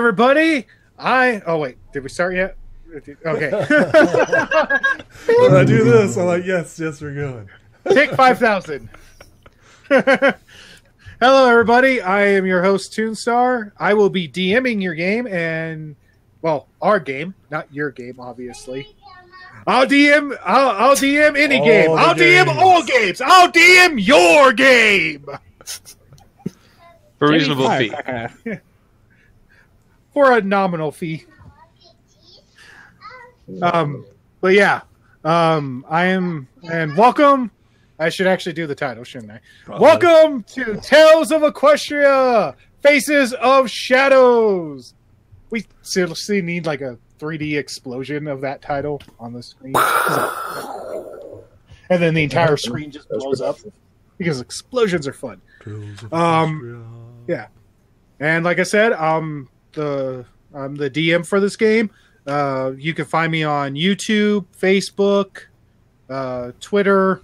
everybody. Oh, wait. Did we start yet? Okay. When I do this, I'm like, yes, we're going. Take 5,000. Hello, everybody. I am your host, Toonstar. I will be DMing your game and, well, our game, not your game, obviously. I'll DM any game. I'll DM all games. I'll DM your game. For a reasonable fee. For a nominal fee. But yeah, I am, and welcome. I should actually do the title, shouldn't I? Probably. Welcome to Tales of Equestria, Faces of Shadows. We seriously need like a 3D explosion of that title on the screen. And then the entire screen just blows up because explosions are fun. Yeah. And like I said, I'm the DM for this game. You can find me on YouTube, Facebook, Twitter,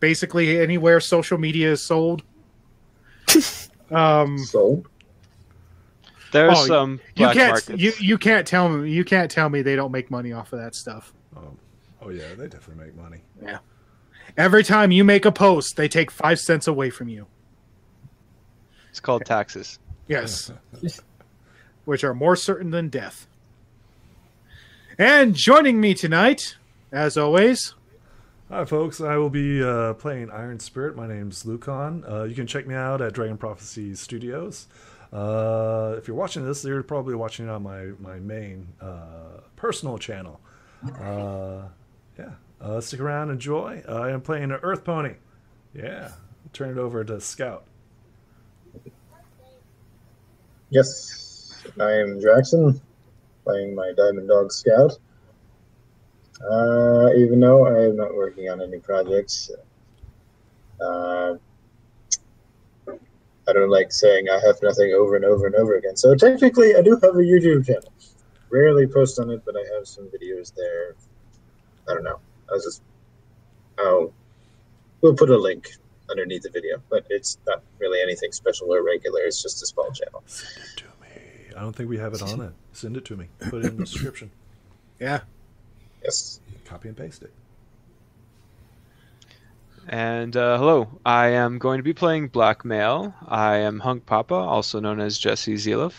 basically anywhere social media is sold. Sold? There's some black markets. You can't tell me they don't make money off of that stuff. Oh yeah, they definitely make money. Yeah. Every time you make a post, they take 5 cents away from you. It's called taxes. Yes. Which are more certain than death. And joining me tonight, as always. Hi, folks. I will be playing Iron Spirit. My name's Lucan. You can check me out at Dragon Prophecy Studios. If you're watching this, you're probably watching it on my main personal channel. Stick around, enjoy. I am playing an Earth Pony. Yeah. Turn it over to Scout. Yes, I am Jackson, playing my Diamond Dog Scout. Even though I am not working on any projects, I don't like saying I have nothing over and over and over again. So technically, I do have a YouTube channel. Rarely post on it, but I have some videos there. I don't know. We'll put a link underneath the video, but it's not really anything special or regular. It's just a small channel. Send it to me. I don't think we have it on it. Send it to me. Put it in the description. Yeah. Yes. Copy and paste it. And hello, I am going to be playing Blackmail. I am Hunk Papa, also known as Jesse Zeliff.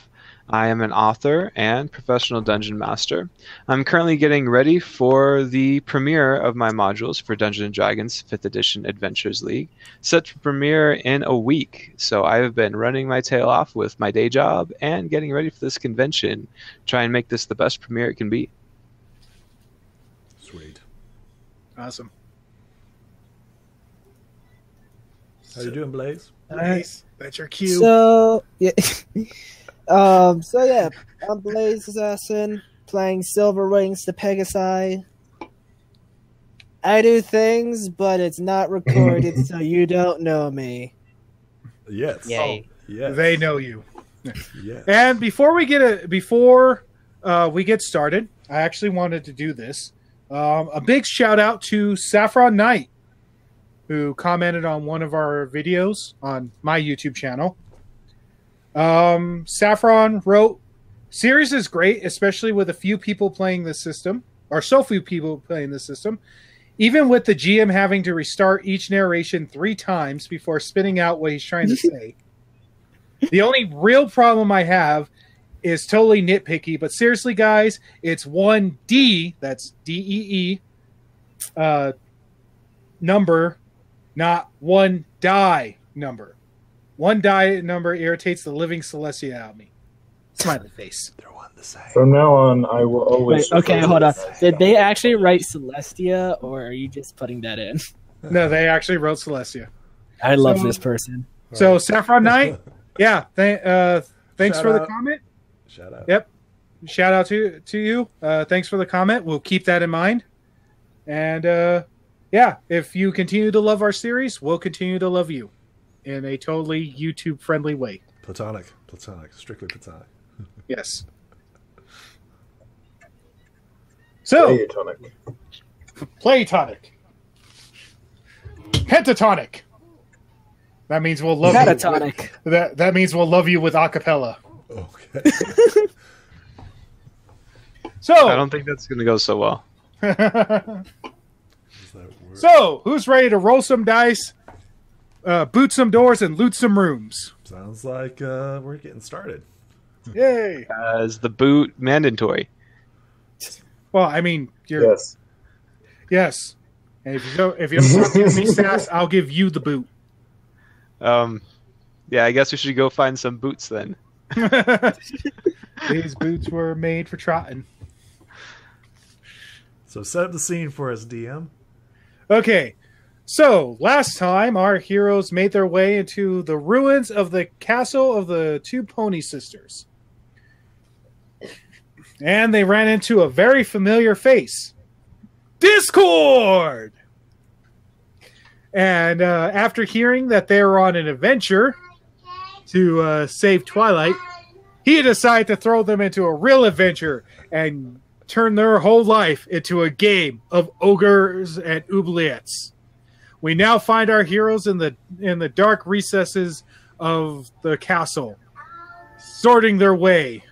I am an author and professional dungeon master. I'm currently getting ready for the premiere of my modules for Dungeons & Dragons 5th Edition Adventures League, set to premiere in a week. So I have been running my tail off with my day job and getting ready for this convention, try and make this the best premiere it can be. Sweet. Awesome. How you doing, Blaze? Nice. That's your cue. So yeah. I'm Blaze Assassin, playing Silver Wings the Pegasi. I do things, but it's not recorded, so you don't know me. Yes. Yay. Oh, yes. They know you. Yes. And before we get started, I actually wanted to do this. A big shout out to Saffron Knight, who commented on one of our videos on my YouTube channel. Saffron wrote, "Series is great, especially with a few people playing this system, or so few people playing this system. Even with the GM having to restart each narration 3 times before spitting out what he's trying to say. The only real problem I have is totally nitpicky, but seriously, guys, it's 1D, that's D-E-E, number, not 1 die number. 1 die number irritates the living Celestia out of me." Smiley face. They're one the same. From now on, I will always... Wait, okay, hold on. Did they actually write Celestia, or are you just putting that in? No, they actually wrote Celestia. I love this person. So, Saffron Knight, yeah, thanks for the comment. Shout out. Yep. Shout out to you. Thanks for the comment. We'll keep that in mind. And, yeah, if you continue to love our series, we'll continue to love you in a totally YouTube-friendly way. Platonic, strictly platonic. Yes. So, Playtonic. Pentatonic. That means we'll love Catatonic. you. That means we'll love you with acapella. Okay. So, I don't think that's going to go so well. Does that work? so who's ready to roll some dice, boot some doors, and loot some rooms? Sounds like we're getting started. Yay! Is the boot mandatory? Well, I mean, you're Yes. yes. And if you don't give me stats, I'll give you the boot. Yeah, I guess we should go find some boots then. These boots were made for trotting. So set up the scene for us, DM. Okay, so last time our heroes made their way into the ruins of the castle of the two pony sisters. And they ran into a very familiar face. Discord! And after hearing that they were on an adventure to save Twilight, he decided to throw them into a real adventure and turn their whole life into a game of ogres and oubliettes. We now find our heroes in the dark recesses of the castle, sorting their way,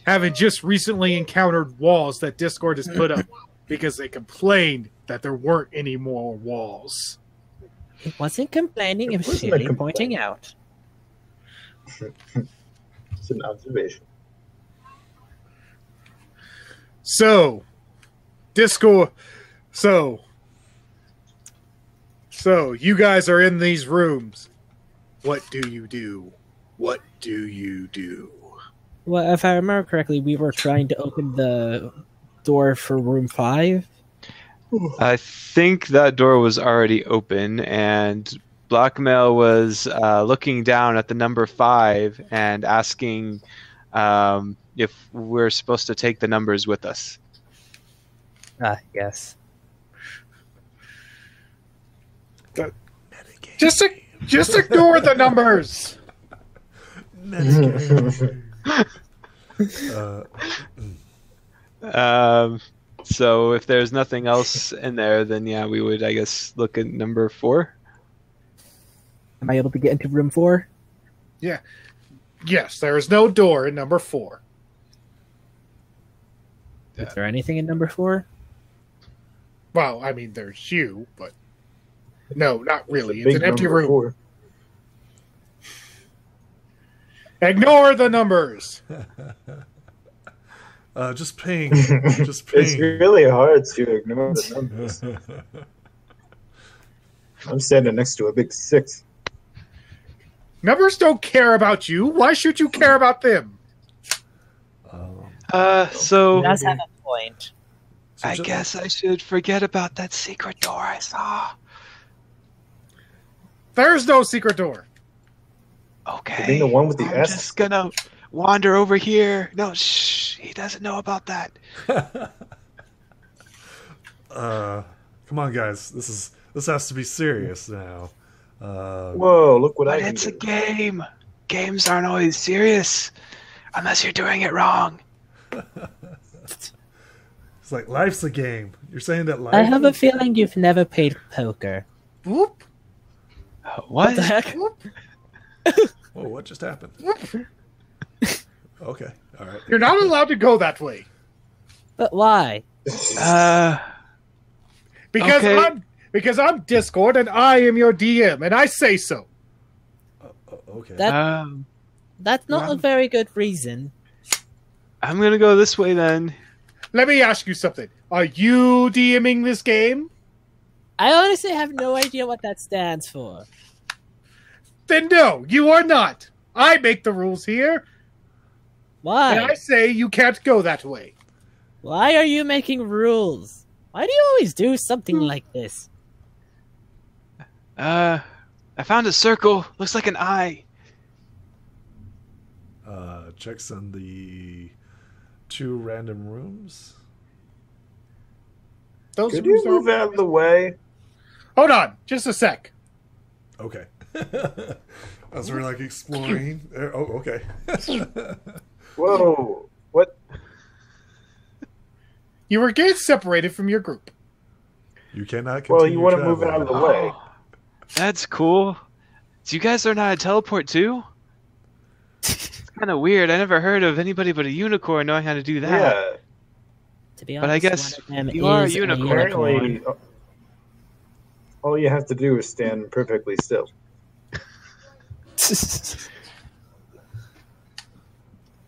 having just recently encountered walls that Discord has put up because they complained that there weren't any more walls. It wasn't complaining, it was wasn't a simply complaint. pointing out. It's an observation. So, Discord. So, you guys are in these rooms. What do you do? What do you do? Well, if I remember correctly, we were trying to open the door for room 5. I think that door was already open, and Blackmail was looking down at the number 5 and asking if we're supposed to take the numbers with us. Yes. Just ignore the numbers. So if there's nothing else in there, then yeah, we would, I guess, look at number 4. Am I able to get into room 4? Yes, there is no door in number 4. Is there anything in number 4? Well, I mean, there's you, but no, not really. It's Big an empty number room. 4. Ignore the numbers. Just ping. Just It's ping. really hard to ignore the numbers. I'm standing next to a big 6. Numbers don't care about you. Why should you care about them? So He does have a point. So I ju- guess I should forget about that secret door I saw. There's no secret door. Okay. You mean the one with the I'm S? just gonna wander over here. No, shh. He doesn't know about that. Come on, guys. This has to be serious now. Whoa, look what But I can it's a do. game. Games aren't always serious unless you're doing it wrong. It's like life's a game. You're saying that life. I have a feeling you've never played poker. Whoop, What? What the heck? whoop, Whoa, what just happened? whoop. Okay, all right. You're not allowed to go that way But why? because Okay. I'm Discord and I am your DM and I say so. Okay. That's not Well- a very good reason. I'm gonna go this way then. Let me ask you something. Are you DMing this game? I honestly have no idea what that stands for. Then no, you are not. I make the rules here, and I Why? say you can't go that way. Why are you making rules? Why do you always do something like this? I found a circle. Looks like an eye. Checks on the 2 random rooms. Those Could you rules move are... out of the way? Hold on, just a sec. Okay. As we're like exploring. There. Oh, okay. Whoa. What? You were getting separated from your group. You cannot continue. Well, you want to move traveling. out of the way. Oh, that's cool. So you guys learn how to teleport too? kind of weird. I never heard of anybody but a unicorn knowing how to do that. Yeah. To be But I honest, guess one of them you are a is unicorn. Apparently, all you have to do is stand perfectly still.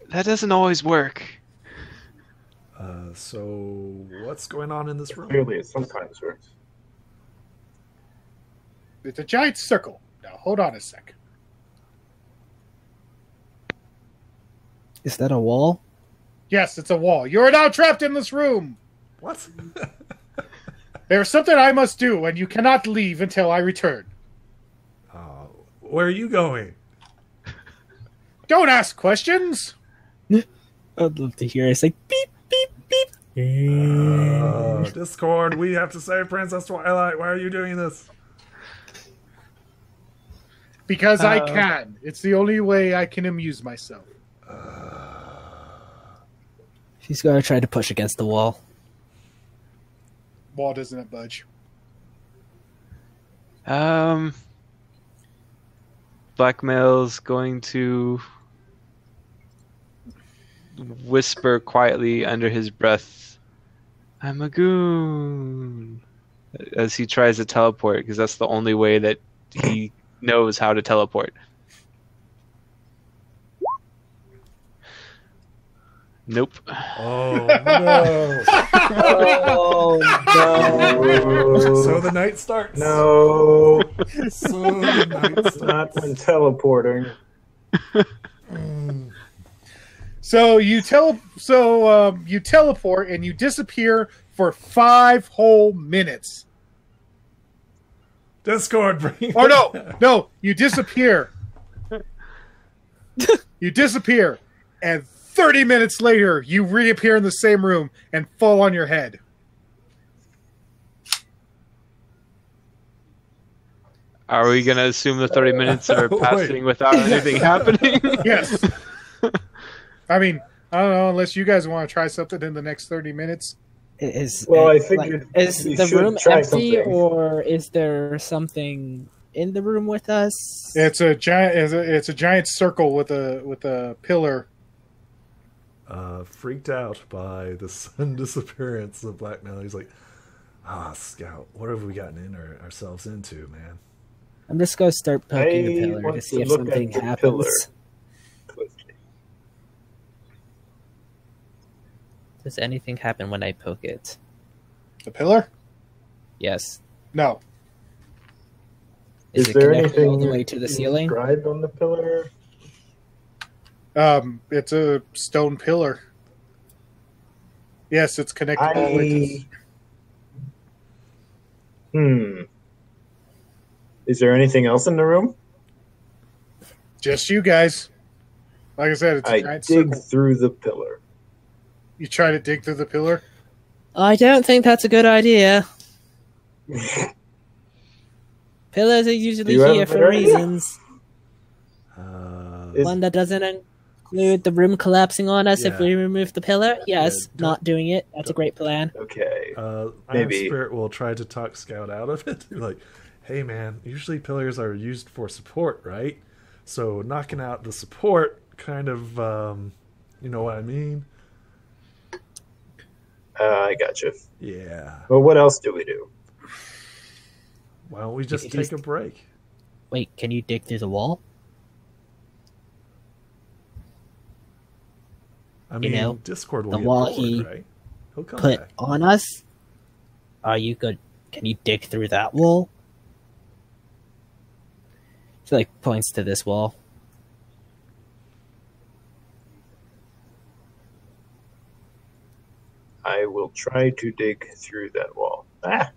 That doesn't always work. So what's going on in this room? Clearly, it sometimes works. It's a giant circle. Now, hold on a sec. Is that a wall? Yes, it's a wall. You are now trapped in this room. What? There's something I must do, and you cannot leave until I return. Where are you going? Don't ask questions. I'd love to hear it. It's like beep, beep, beep. Discord, we have to save Princess Twilight. Why are you doing this? Because I can. It's the only way I can amuse myself. She's going to try to push against the wall. Wall doesn't budge. Blackmail's going to whisper quietly under his breath, "I'm a goon," as he tries to teleport, because that's the only way that he knows how to teleport. Nope. Oh, no. Oh no! So the night starts. No, So the night starts. not when teleporting. So you you teleport and you disappear for 5 whole minutes. Discord, bring Oh no, you disappear. You disappear, and 30 minutes later, you reappear in the same room and fall on your head. Are we going to assume the 30 minutes are passing without anything happening? Yes. I mean, I don't know, unless you guys want to try something in the next 30 minutes. Well, I figured is we the should room try empty, something. or is there something in the room with us? It's a giant circle with a pillar. Freaked out by the sudden disappearance of Blackmail. He's like, Scout, what have we gotten ourselves into, man? I'm just going to start poking the I pillar want to see to if look something at the happens. pillar. Does anything happen when I poke it? The pillar? Yes. No. Is it there connected anything all the way to the ceiling? inscribed on the pillar? It's a stone pillar. Yes, it's connected all the way to... Is there anything else in the room? Just you guys. Like I said, it's a I giant dig circle. through the pillar. You try to dig through the pillar? I don't think that's a good idea. Pillars are usually You have here a for better idea? reasons. Is- One that doesn't include the room collapsing on us if Yeah. we remove the pillar. Yes, don't- not doing it. That's a great plan. Okay. Iron Maybe. Spirit will try to talk Scout out of it. Be like, hey, man, usually pillars are used for support, right? So knocking out the support kind of, you know what I mean? I gotcha. Yeah. Well, what else do we do? Why don't we just You take just- a break? Wait, can you dig through the wall? I mean, know, Discord will the get wall bored, he right? He'll come Put back. on us? Are you good? Can you dig through that wall? She like points to this wall. I will try to dig through that wall. Ah!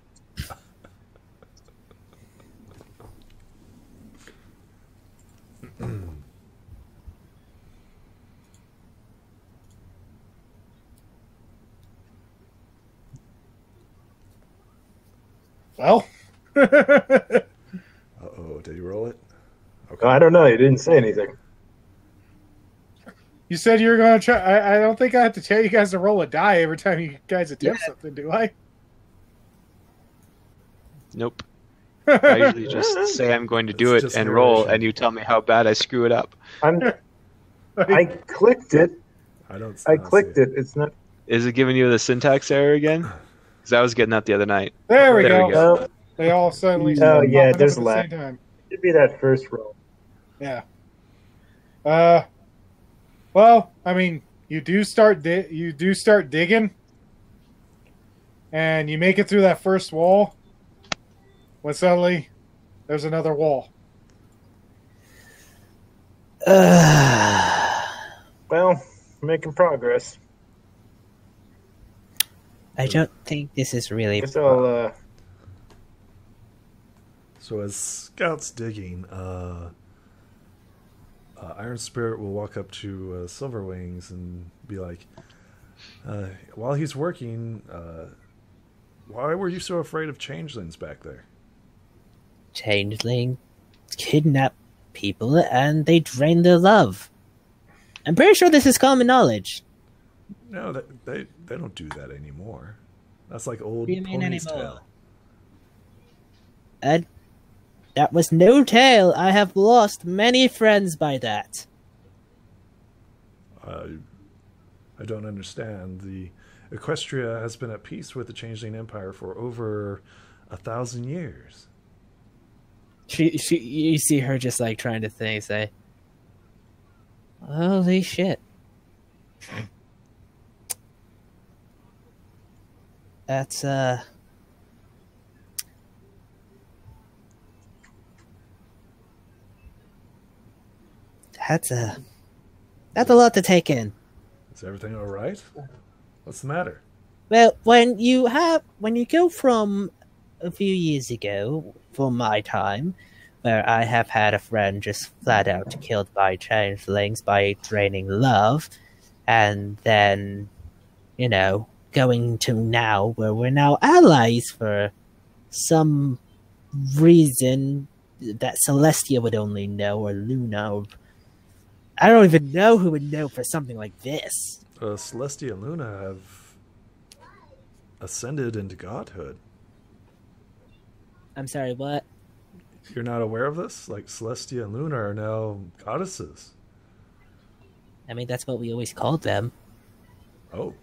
Well. Uh-oh, did you roll it? Okay. I don't know. You didn't say anything. You said you were going to try... I don't think I have to tell you guys to roll a die every time you guys attempt something, do I? Nope. I usually just say I'm going to do It's it just and roll, narration. and you tell me how bad I screw it up. I'm I clicked it. I clicked it. It's not. Is it giving you the syntax error again? Because I was getting that the other night. There we There go. we go. Oh, They all suddenly oh start yeah, popping there's up at the lag. same time. Should be that first roll. Yeah. Well, I mean, you do start digging, and you make it through that first wall. When suddenly, there's another wall. Well, making progress. I don't think this is really. Guess I'll. So as Scout's digging, Iron Spirit will walk up to Silverwings and be like, while he's working, why were you so afraid of changelings back there? Changeling kidnap people and they drain their love. I'm pretty sure this is common knowledge. No, they don't do that anymore. That's like old What do you mean pony's anymore? tale. And that was no tale. I have lost many friends by that. I don't understand. The Equestria has been at peace with the Changeling Empire for over 1,000 years. You see her just like trying to think, say, holy shit. That's a lot to take in. Is everything all right? What's the matter? Well, when you go from a few years ago, from my time, where I have had a friend just flat out killed by changelings by draining love, and then, going to now where we're now allies for some reason that Celestia would only know, or Luna, or I don't even know who would know for something like this. Celestia and Luna have ascended into godhood. I'm sorry, what? You're not aware of this? Like, Celestia and Luna are now goddesses. I mean, that's what we always called them. Oh.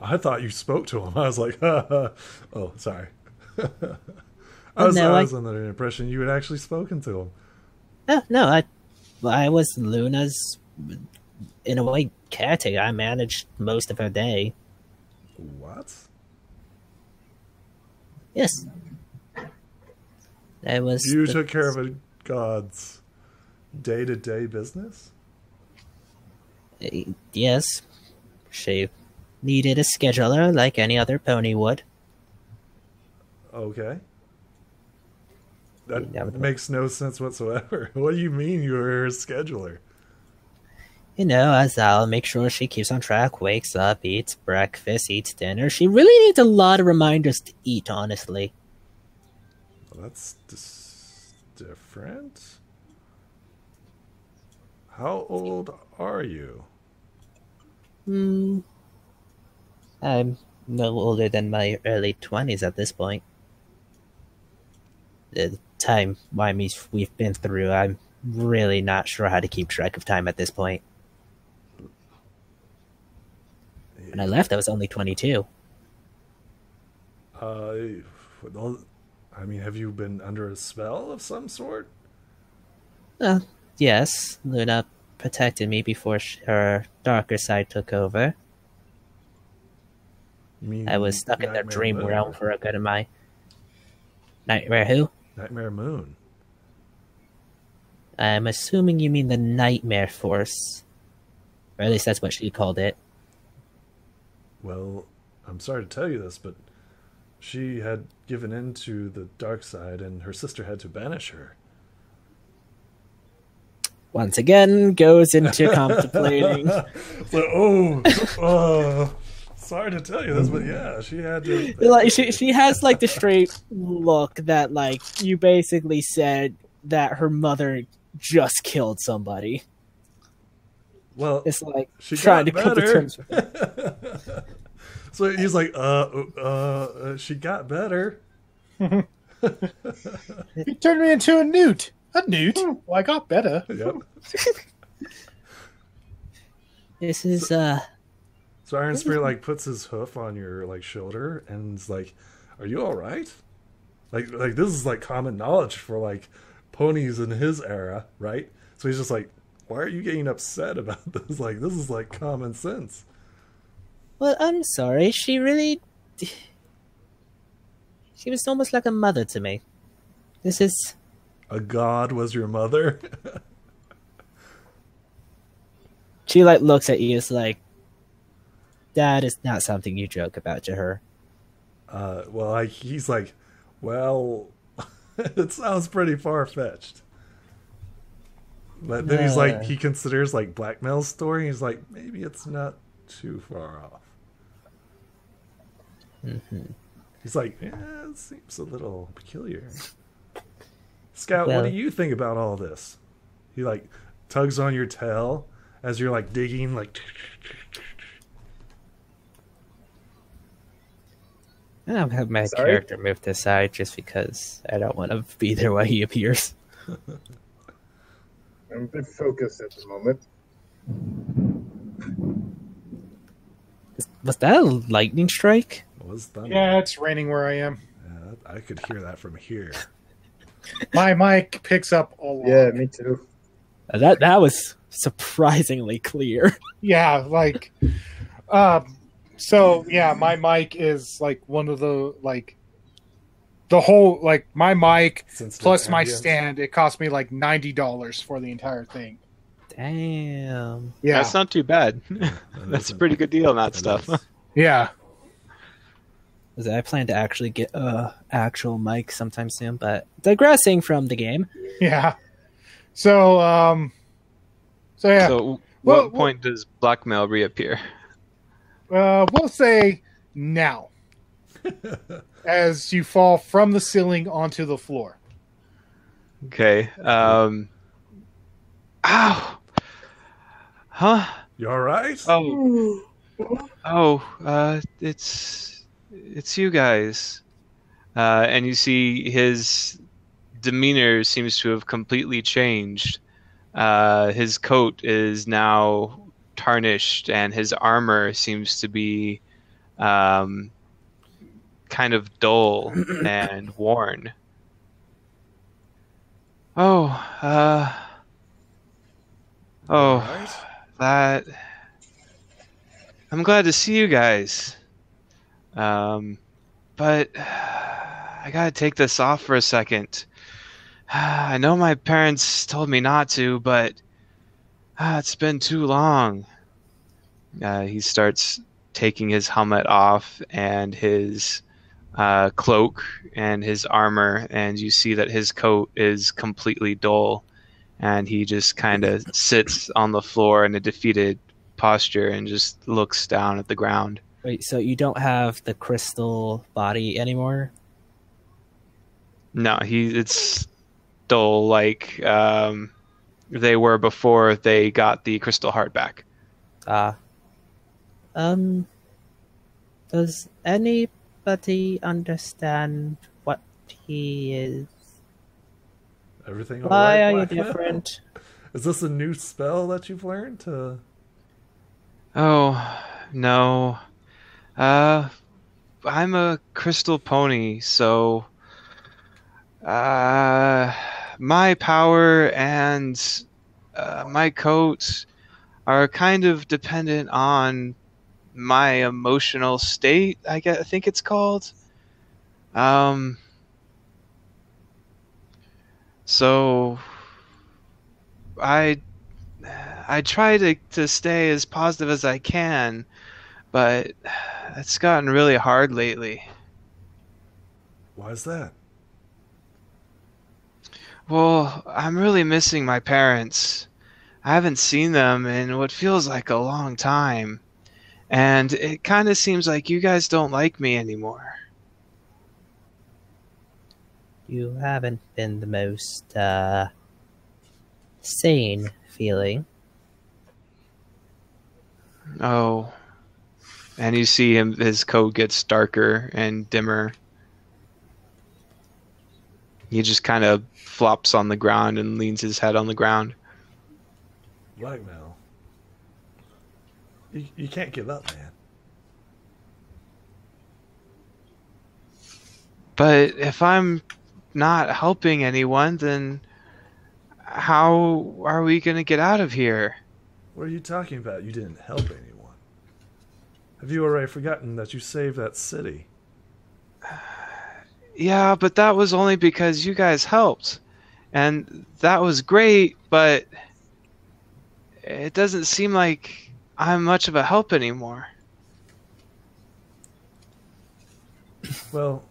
I thought you spoke to him. I was like, oh, sorry. I was under the impression you had actually spoken to him. No, I was Luna's, in a way, caretaker. I managed most of her day. What? Yes. I was. You took care of a god's day-to-day business? Yes. She needed a scheduler like any other pony would. Okay. That makes no sense whatsoever. What do you mean you were her scheduler? As I'll make sure she keeps on track, wakes up, eats breakfast, eats dinner. She really needs a lot of reminders to eat, honestly. Well, that's different. How old are you? I'm no older than my early 20s at this point. The time we've been through, I'm really not sure how to keep track of time at this point. When I left, I was only 22. Well, I mean, have you been under a spell of some sort? Yes, Luna protected me before her darker side took over. You mean I was stuck in their Nightmare dream Moon? realm for a good of my... Nightmare who? Nightmare Moon. I'm assuming you mean the Nightmare Force. Or at least that's what she called it. Well, I'm sorry to tell you this, but she had given in to the dark side, and her sister had to banish her. Once again, goes into contemplating. So, sorry to tell you this, but yeah, she had to. Like she has like the straight look that like you basically said that her mother just killed somebody. Well, It's like she trying to got come to better. terms with it. So he's like, she got better. You turned me into a newt. A newt? Well, I got better. Yep. This is So Iron Spirit like puts his hoof on your like shoulder and is like, "Are you all right?" Like this is like common knowledge for like ponies in his era, right? So he's just like, "Why are you getting upset about this? Like this is like common sense." well, I'm sorry. She really, she was almost like a mother to me. This is A god was your mother. she like looks at you. It's like that is not something you joke about to her. Well, like he's like, "Well, it sounds pretty far fetched." But then he's like, he considers like Blackmail's story. He's like, maybe it's not too far off. He's like, yeah, it seems a little peculiar. Scout, what Well- do you think about all this? He like tugs on your tail as you're like digging, like. I'll have my Sorry? character moved aside just because I don't want to be there while he appears. I'm a bit focused at the moment. Was that a lightning strike? Was thunder? Yeah, it's raining where I am. Yeah, I could hear that from here. My mic picks up a lot. Yeah, me too. That was surprisingly clear. Yeah, like, so yeah, my mic is like one of the like, the whole like my mic Sensitive plus my ambience. stand. It cost me like $90 for the entire thing. Damn. Yeah, That's not too bad. That's a pretty good deal on that stuff. is. yeah. I plan to actually get a actual mic sometime soon, but digressing from the game. Yeah. So, so yeah, So, Well, what point does blackmail reappear? we'll say now, as you fall from the ceiling onto the floor. Okay. Ow. Huh? You all right? It's you guys. And you see his demeanor seems to have completely changed. His coat is now tarnished, and his armor seems to be kind of dull and worn. Right? That. I'm glad to see you guys. But I gotta take this off for a second. I know my parents told me not to, but it's been too long. He starts taking his helmet off and his cloak and his armor, and you see that his coat is completely dull, and he just kind of sits on the floor in a defeated posture and just looks down at the ground. Wait, so you don't have the crystal body anymore? No, it's dull like they were before they got the crystal heart back. Does anybody understand what he is? Everything all Why right, are you Blackmail? different? Is this a new spell that you've learned to? Oh, no. I'm a crystal pony, so my power and my coat are kind of dependent on my emotional state, I think it's called. So I try to stay as positive as I can, but it's gotten really hard lately. Why is that? Well, I'm really missing my parents. I haven't seen them in what feels like a long time. And it kind of seems like you guys don't like me anymore. You haven't been the most sane feeling. Oh. And you see his coat gets darker and dimmer. He just kind of flops on the ground and leans his head on the ground. Blackmail. You can't give up, man. But if I'm not helping anyone, then how are we going to get out of here? What are you talking about? You didn't help anyone. Have you already forgotten that you saved that city? Yeah, but that was only because you guys helped. And that was great, but it doesn't seem like I'm much of a help anymore. Well,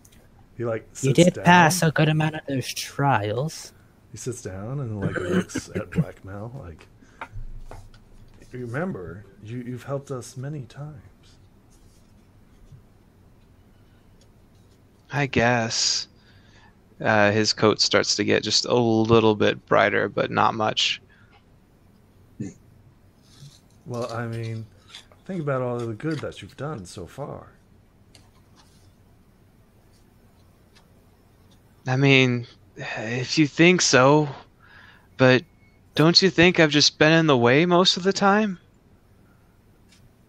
he sits You did down. pass a good amount of those trials. He sits down and looks at Blackmail like, remember, you've helped us many times. I guess. His coat starts to get just a little bit brighter, but not much. Well, I mean, think about all of the good that you've done so far. I mean, if you think so, but don't you think I've just been in the way most of the time?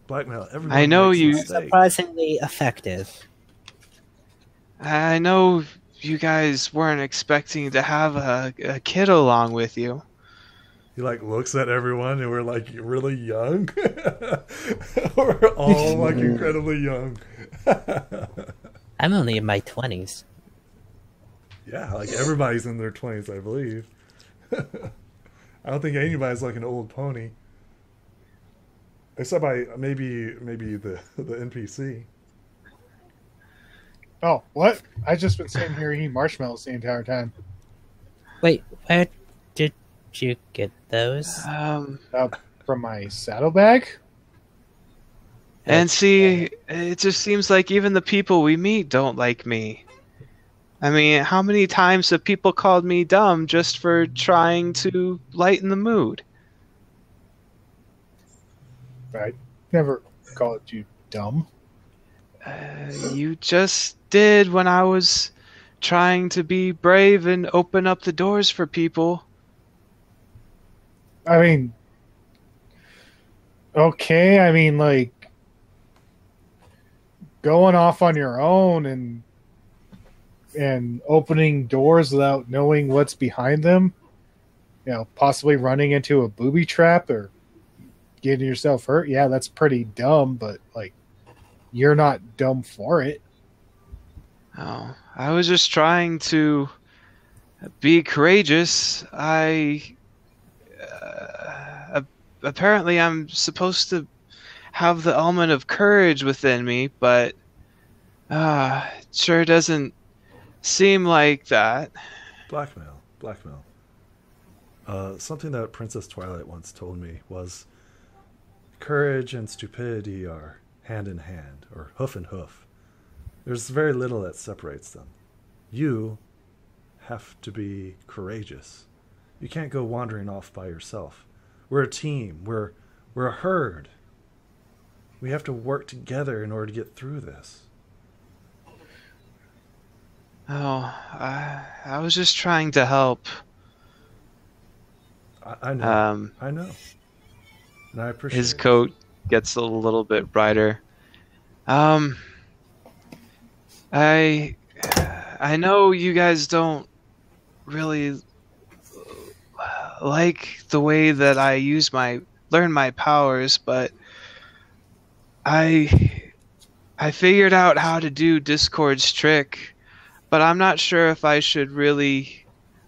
Blackmail, everyone I know makes you- mistakes. Surprisingly effective. I know you guys weren't expecting to have a kid along with you. He looks at everyone and we're really young. We're all incredibly young. I'm only in my 20s. Yeah, everybody's in their 20s, I believe. I don't think anybody's an old pony. Except by maybe the NPC. Oh, what? I just been sitting here eating marshmallows the entire time. Wait, where did you get those? From my saddlebag? And see, it just seems like even the people we meet don't like me. I mean, how many times have people called me dumb just for trying to lighten the mood? I never called you dumb. You just did when I was trying to be brave and open up the doors for people. I mean, okay, I mean, going off on your own and opening doors without knowing what's behind them, possibly running into a booby trap or getting yourself hurt. Yeah, that's pretty dumb, but you're not dumb for it. Oh, I was just trying to be courageous. Apparently I'm supposed to have the element of courage within me, but it sure doesn't seem like that. Blackmail. Something that Princess Twilight once told me was courage and stupidity are hand in hand, or hoof and hoof. There's very little that separates them. You have to be courageous. You can't go wandering off by yourself. We're a team. We're a herd. We have to work together in order to get through this. Oh, I was just trying to help. I know. I know. And I appreciate His it. coat gets a little bit brighter. I know you guys don't really like the way that I learn my powers, but I figured out how to do Discord's trick, but I'm not sure if I should really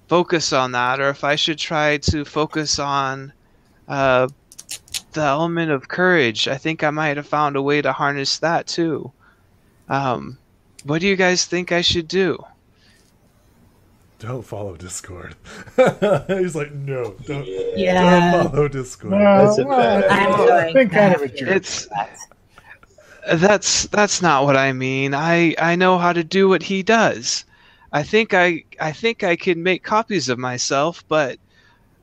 focus on that or if I should try to focus on the element of courage. I think I might have found a way to harness that too. What do you guys think I should do? Don't follow Discord. He's like, no, don't, Yeah. don't follow Discord. That's a bad I'm idea. going Been kind of a to jerk. That's not what I mean. I know how to do what he does. I think I can make copies of myself, but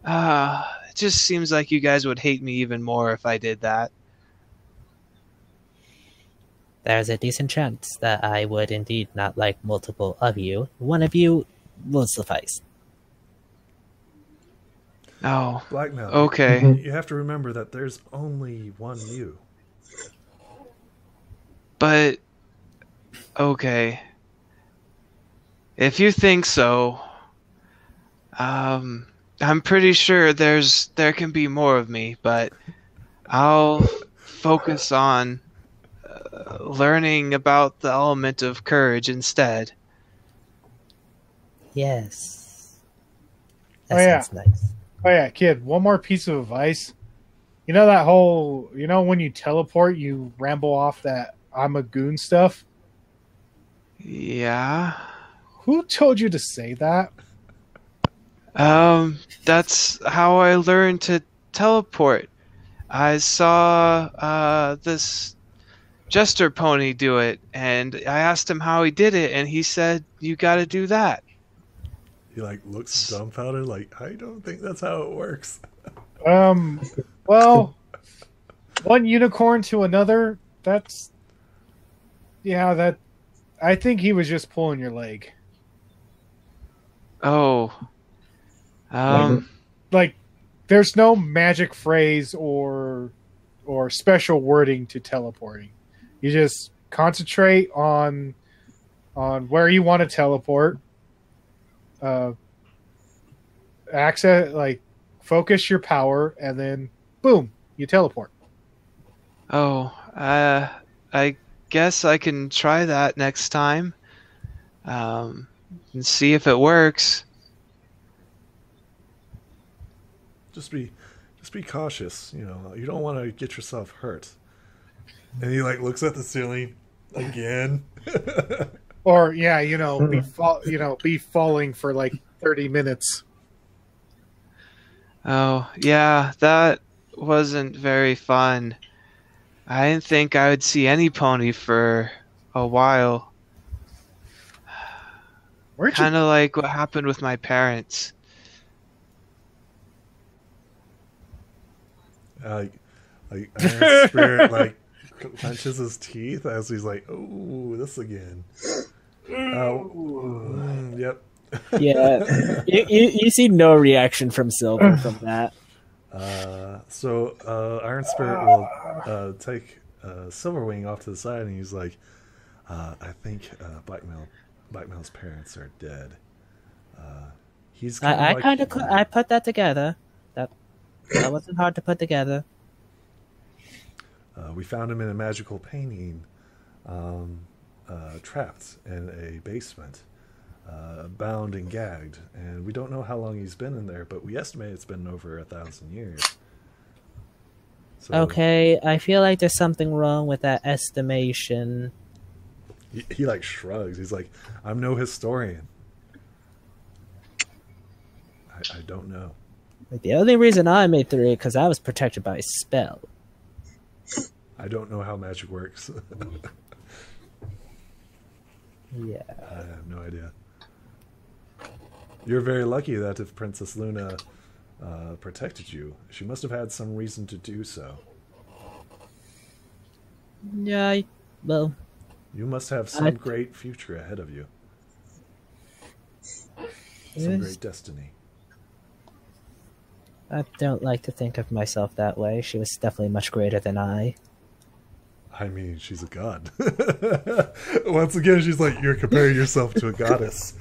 it just seems like you guys would hate me even more if I did that. There's a decent chance that I would indeed not like multiple of you. One of you will suffice. Oh, Blackmail. okay. You have to remember that there's only one you. But, okay. If you think so, I'm pretty sure there can be more of me, but I'll focus on learning about the element of courage instead. Yes. Oh, That yeah. sounds nice. Oh yeah, kid. One more piece of advice. You know that whole, when you teleport, you ramble off that "I'm a goon" stuff. Yeah. Who told you to say that? That's how I learned to teleport. I saw this jester pony do it, and I asked him how he did it, and he said, "You got to do that." He looks dumbfounded, I don't think that's how it works. Well, one unicorn to another. I think he was just pulling your leg. Oh. Like, there's no magic phrase or special wording to teleporting. You just concentrate on where you want to teleport. Focus your power, and then boom, you teleport. Oh, I guess I can try that next time. And see if it works. Just be cautious. You don't want to get yourself hurt. And he looks at the ceiling again. Or be falling for 30 minutes. Oh, yeah, that wasn't very fun. I didn't think I would see any pony for a while. Kind of like what happened with my parents. Iron Spirit clenches his teeth as he's like, "Oh, this again." Yep. Yeah, you see no reaction from Silver from that. So Iron Spirit will take Silverwing off to the side, and he's like, "I think Blackmail's parents are dead." He's I put that together. That wasn't hard to put together. We found him in a magical painting, trapped in a basement, bound and gagged, and we don't know how long he's been in there, but we estimate it's been over 1,000 years. So, Okay, I feel like there's something wrong with that estimation. he shrugs. He's like, "I'm no historian. I don't know." The only reason I made 3 because I was protected by a spell. I don't know how magic works. Yeah. I have no idea. You're very lucky that if Princess Luna protected you, she must have had some reason to do so. Yeah, well... You must have some great future ahead of you. Some great destiny. I don't like to think of myself that way. She was definitely much greater than I. I mean, she's a god. Once again, she's like, you're comparing yourself to a goddess.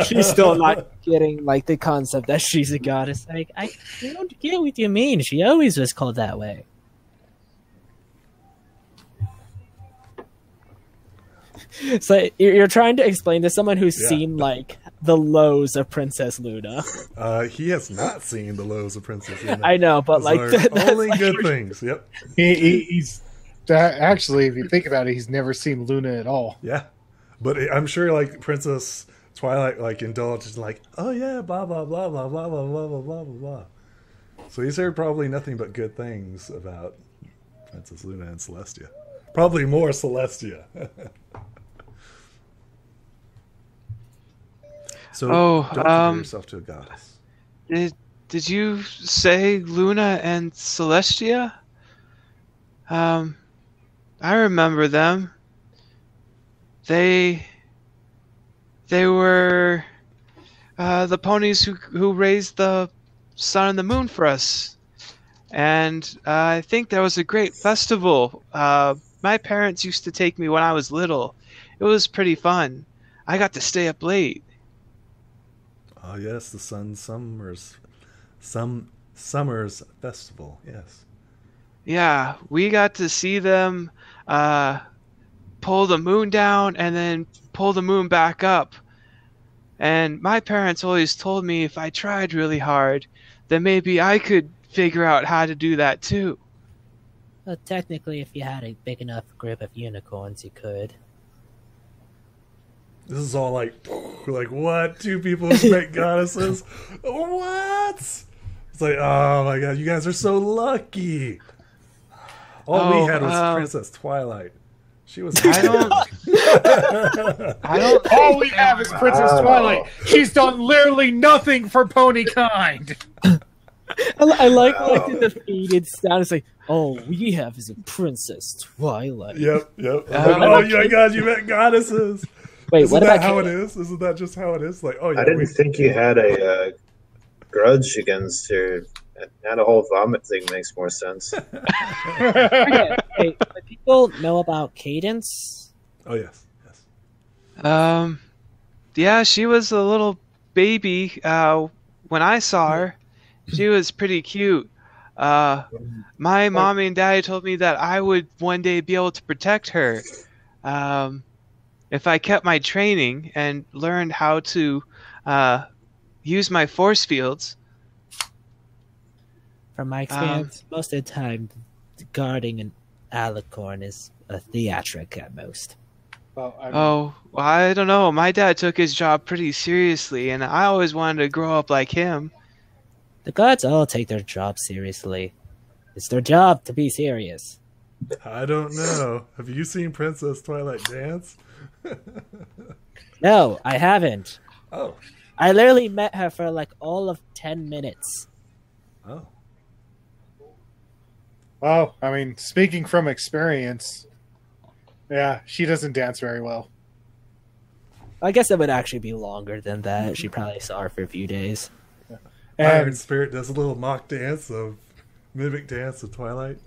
She's still not getting the concept that she's a goddess. I don't get what you mean. She always was called that way. So you're trying to explain to someone who's seen the lows of Princess Luna. He has not seen the lows of Princess Luna. I know, but that's only good things. Yep. He's actually, if you think about it, he's never seen Luna at all. Yeah, but I'm sure Princess Twilight indulges in oh yeah, blah blah blah blah blah blah blah blah blah blah. So he's heard probably nothing but good things about Princess Luna and Celestia. Probably more Celestia. So don't compare yourself to a goddess. Did you say Luna and Celestia? I remember them. They were the ponies who raised the sun and the moon for us. And I think there was a great festival. My parents used to take me when I was little. It was pretty fun. I got to stay up late. Oh yes, the Summers Festival. Yes. Yeah, we got to see them pull the moon down and then pull the moon back up. And my parents always told me if I tried really hard, then maybe I could figure out how to do that too. Well, technically, if you had a big enough group of unicorns, you could. This is all like what? Two people who make goddesses? What? It's like, oh my god, you guys are so lucky. All we had was Princess Twilight. She was. I don't. All we have is Princess Twilight. She's done literally nothing for pony kind. I like the defeated sound. It's like, all we have is a Princess Twilight. Yep. Oh my god, you met goddesses. Wait, Isn't what that about how it is? Isn't that just how it is? Like, oh yeah. I didn't think you had a grudge against her. Now the whole vomit thing makes more sense. Okay, but people know about Cadence? Oh yes. Yeah, she was a little baby. When I saw her, she was pretty cute. My mommy and daddy told me that I would one day be able to protect her. If I kept my training and learned how to use my force fields. From my experience, most of the time, guarding an alicorn is a theatric at most. Well, I don't know. My dad took his job pretty seriously, and I always wanted to grow up like him. The gods all take their job seriously. It's their job to be serious. I don't know. Have you seen Princess Twilight dance? No, I haven't. Oh. I literally met her for like all of 10 minutes. Oh. Well, I mean, speaking from experience, yeah, she doesn't dance very well. I guess it would actually be longer than that. She probably saw her for a few days. Iron And Spirit does a little mock dance of mimic dance of Twilight.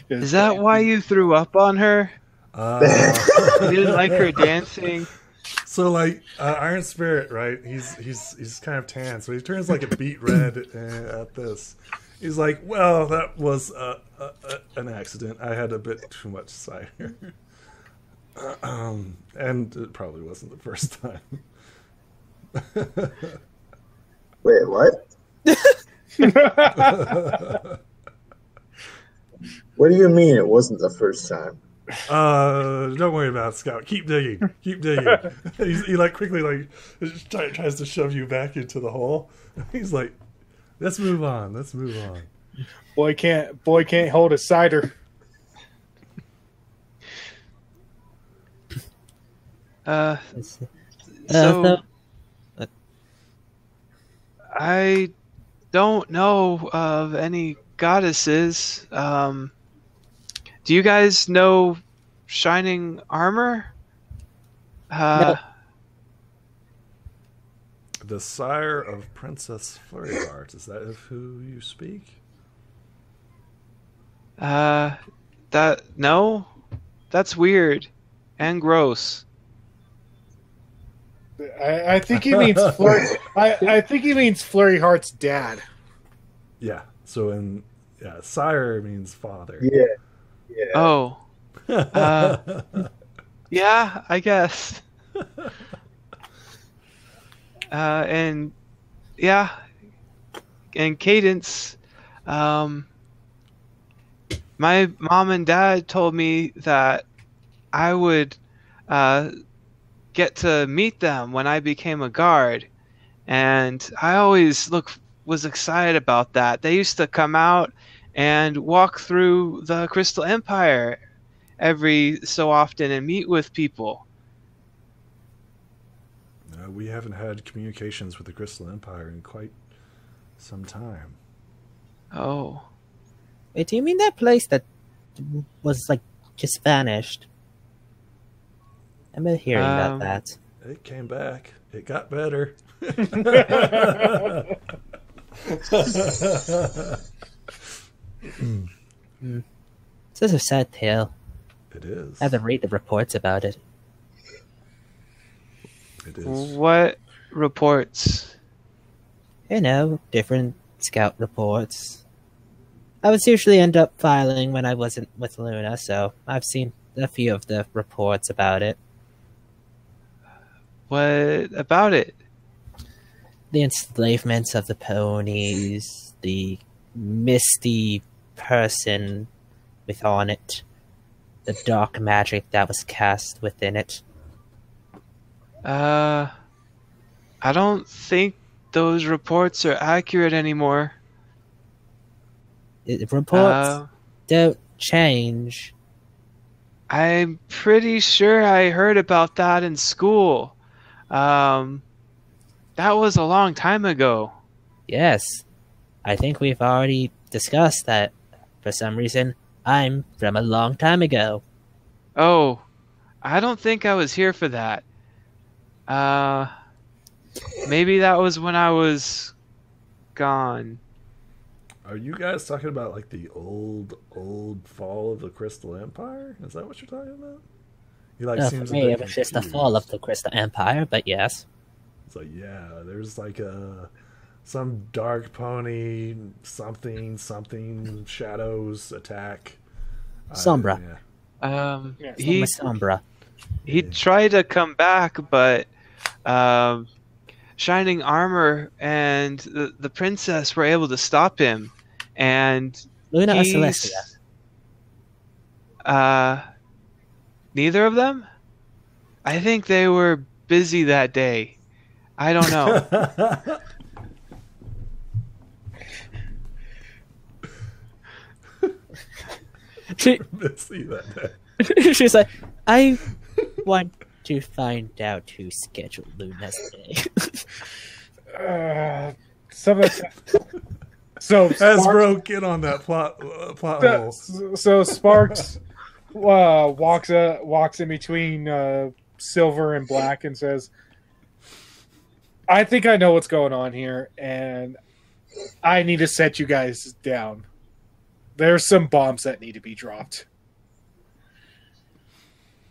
Is that why you threw up on her? You didn't like her dancing? So like Iron Spirit, right? He's kind of tan, so he turns like a beet red at this. He's like, well, that was an accident. I had a bit too much cider, and it probably wasn't the first time. Wait, what? What do you mean it wasn't the first time? Don't worry about it, Scout. Keep digging. Keep digging. He like quickly tries to shove you back into the hole. He's like, let's move on. Let's move on. boy can't hold a cider. I don't know of any goddesses. Do you guys know Shining Armor? No. The sire of Princess Flurryheart. Is that of who you speak? No, that's weird and gross. I think he means I think he means Flurry Heart's dad. Yeah. So sire means father. Yeah. Oh. Yeah, I guess. And Cadence, my mom and dad told me that I would get to meet them when I became a guard, and I always was excited about that. They used to come out and walk through the Crystal Empire every so often and meet with people. We haven't had communications with the Crystal Empire in quite some time. Oh. Wait, do you mean that place that was like just vanished? I've been hearing about that. It came back. It got better. This is a sad tale. It is. I have to read the reports about it. It is. What reports? You know, different scout reports. I would usually end up filing when I wasn't with Luna, so I've seen a few of the reports about it. What about it? The enslavement of the ponies, the misty person within it, the dark magic that was cast within it. I don't think those reports are accurate anymore. Reports don't change. I'm pretty sure I heard about that in school. That was a long time ago. Yes, I think we've already discussed that. For some reason, I'm from a long time ago. Oh, I don't think I was here for that. Maybe that was when I was gone. Are you guys talking about like the old fall of the Crystal Empire? Is that what you're talking about? He like For seems me, a bit it was just the confused. fall of the Crystal Empire, but yes. It's like, yeah, there's like some dark pony, something shadows attack. Sombra. Yeah. He Sombra. tried to come back, but Shining Armor and the princess were able to stop him, and Luna or he's- Celestia? Neither of them? I think they were busy that day. I don't know. See that day. She's like, I want to find out who scheduled Luna's day. Some of so Hasbro, get on that plot hole. So Sparks walks in between Silver and Black and says, "I think I know what's going on here, and I need to set you guys down. There's some bombs that need to be dropped."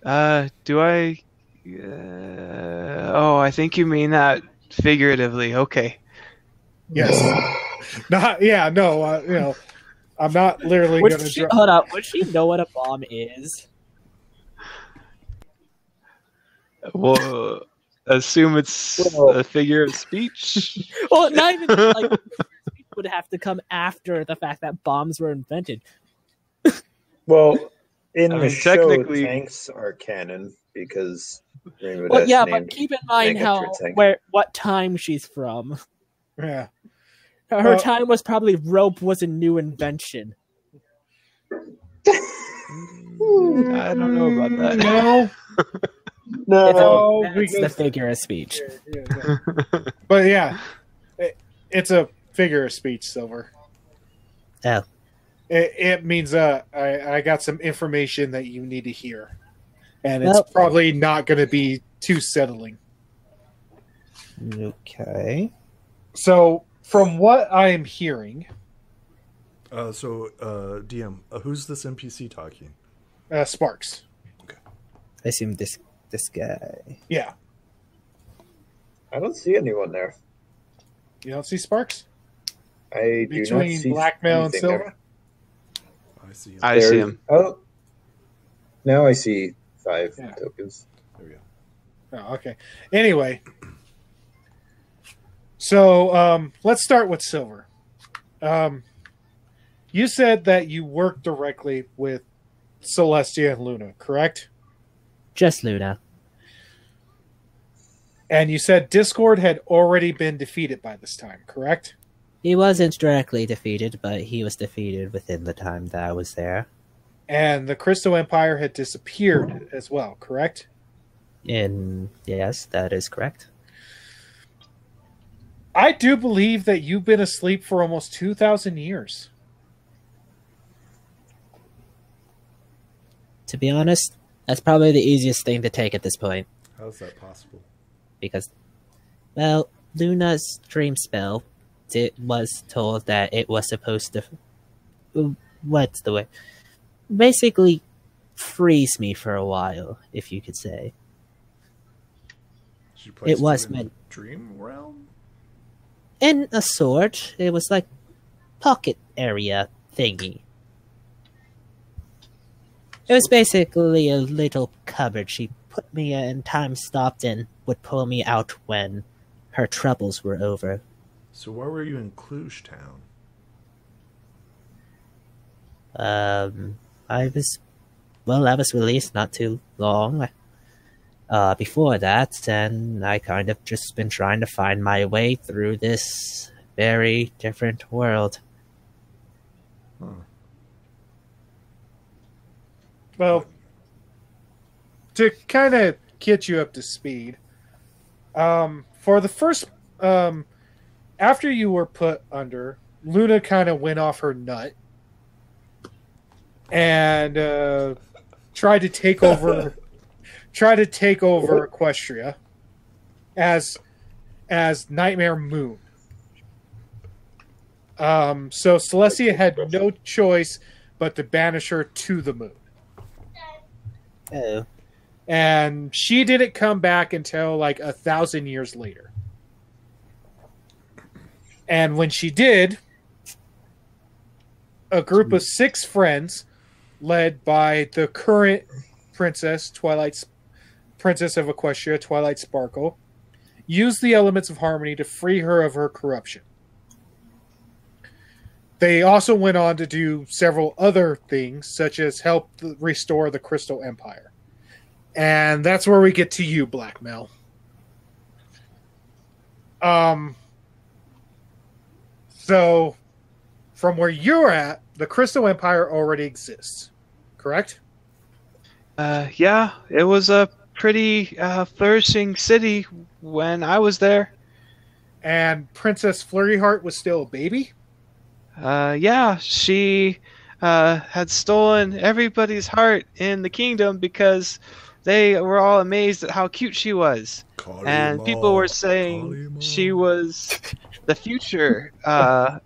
Do I? I think you mean that figuratively. Okay. Yes. Not. Yeah. No. I'm not literally going to drop. Hold up. Would she know what a bomb is? Well, assume it's a figure of speech. Well, not even like would have to come after the fact that bombs were invented. Well, in I the mean, show, technically- tanks are canon because Rainbow Well, Dash yeah, named but keep in mind Megatron tank. what time she's from. Yeah. Her time was probably rope was a new invention. I don't know about that. No. No, That's the because- figure of speech. But yeah, it's a figure of speech, Silver. Oh. It means I got some information that you need to hear, and it's Well- probably not going to be too settling. Okay. So, from what I am hearing, DM, who's this NPC talking? Sparks. I assume this guy. Yeah, I don't see anyone there. you don't see Sparks I do not between see Blackmail and anything Silver. there. I see him. I see him. Oh, now I see 5 Yeah. tokens. There we go. Oh, okay. Anyway, so let's start with Silver. You said that you work directly with Celestia and Luna, correct? Just Luna. And you said Discord had already been defeated by this time, correct? He wasn't directly defeated, but he was defeated within the time that I was there. And the Crystal Empire had disappeared as well, correct? Yes, that is correct. I do believe that you've been asleep for almost 2,000 years. To be honest, that's probably the easiest thing to take at this point. How's that possible? because, well, Luna's dream spell, it was told that it was supposed to, what's the way, basically freeze me for a while, if you could say. She placed It was in meant dream realm. in a sort. It was like pocket area thingy. It was basically a little cupboard she put me in, time stopped, and would pull me out when her troubles were over. So why were you in Cluj Town? I was released not too long before that, and I kind of just been trying to find my way through this very different world. Huh. Well, to kind of get you up to speed, for the first, after you were put under, Luna kind of went off her nut and tried to take over Equestria as Nightmare Moon. So Celestia had no choice but to banish her to the moon. Oh. And she didn't come back until like 1,000 years later. And when she did, a group of 6 friends, led by the current princess, Princess of Equestria, Twilight Sparkle, used the elements of harmony to free her of her corruption. They also went on to do several other things, such as help restore the Crystal Empire. And that's where we get to you, Blackmail. So, from where you're at, the Crystal Empire already exists, correct? Yeah, it was a pretty flourishing city when I was there. And Princess Flurryheart was still a baby? Yeah, she had stolen everybody's heart in the kingdom because they were all amazed at how cute she was. And people were saying she was the future of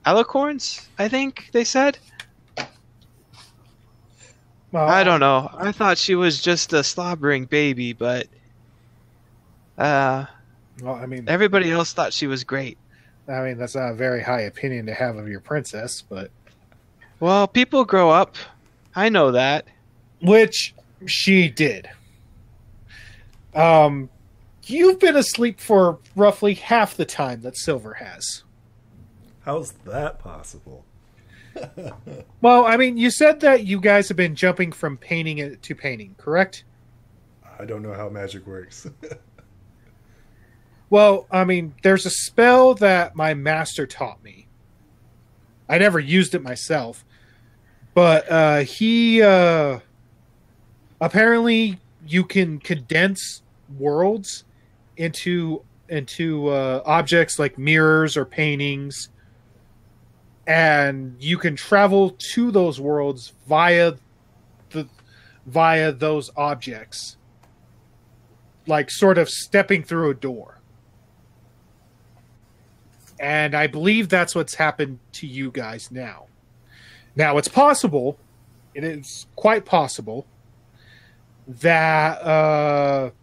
Alicorns, I think they said. Well, I don't know. I thought she was just a slobbering baby, but well, I mean, everybody else thought she was great. that's not a very high opinion to have of your princess, but Well, people grow up. I know that. which she did. You've been asleep for roughly half the time that Silver has. How's that possible? Well, I mean, you said that you guys have been jumping from painting it to painting, correct? I don't know how magic works. Well, I mean, there's a spell that my master taught me. I never used it myself, but he apparently you can condense worlds into objects like mirrors or paintings, and you can travel to those worlds via those objects, like sort of stepping through a door. And I believe that's what's happened to you guys now. Now, it's possible, it is quite possible, that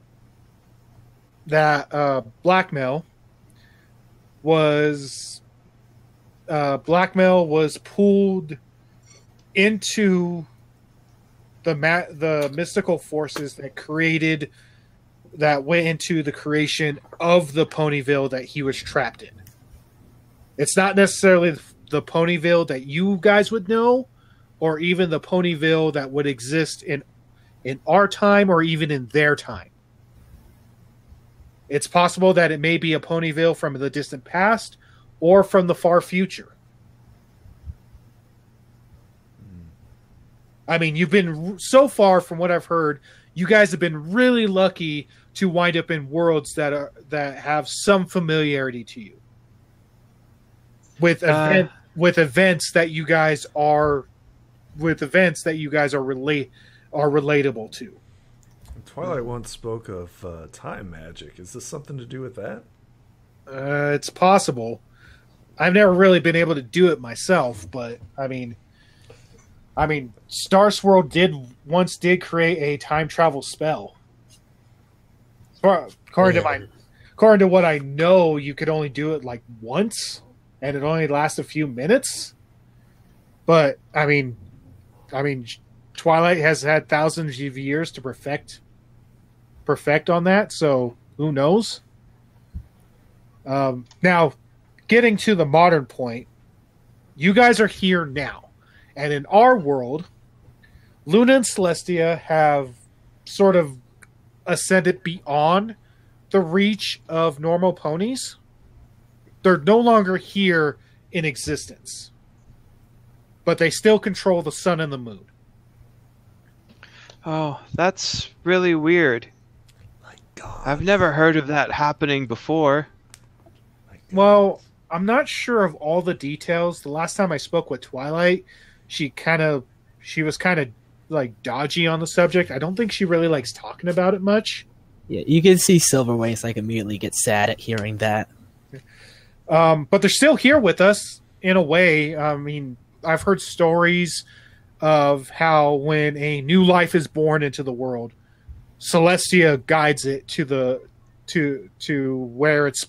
Blackmail was pulled into the mystical forces that went into the creation of the Ponyville that he was trapped in. It's not necessarily the Ponyville that you guys would know, or even the Ponyville that would exist in our time or even in their time. It's possible that it may be a Ponyville from the distant past or from the far future. I mean, you've been, so far from what I've heard, you guys have been really lucky to wind up in worlds that have some familiarity to you. With events that you guys are relatable to. Twilight once spoke of time magic. Is this something to do with that? It's possible. I've never really been able to do it myself, but I mean, Star Swirl once did create a time travel spell. According to what I know, you could only do it like once, and it only lasts a few minutes. But I mean, Twilight has had thousands of years to perfect on that, so who knows? Now, getting to the modern point, you guys are here now, and in our world, Luna and Celestia have sort of ascended beyond the reach of normal ponies. They're no longer here in existence, but they still control the sun and the moon. Oh, that's really weird. My God. I've never heard of that happening before. Well, I'm not sure of all the details. The last time I spoke with Twilight, she was kind of like dodgy on the subject. I don't think she really likes talking about it much. Yeah, you can see Silverwings like immediately get sad at hearing that. But they're still here with us in a way. I mean, I've heard stories of how when a new life is born into the world, Celestia guides it to where it's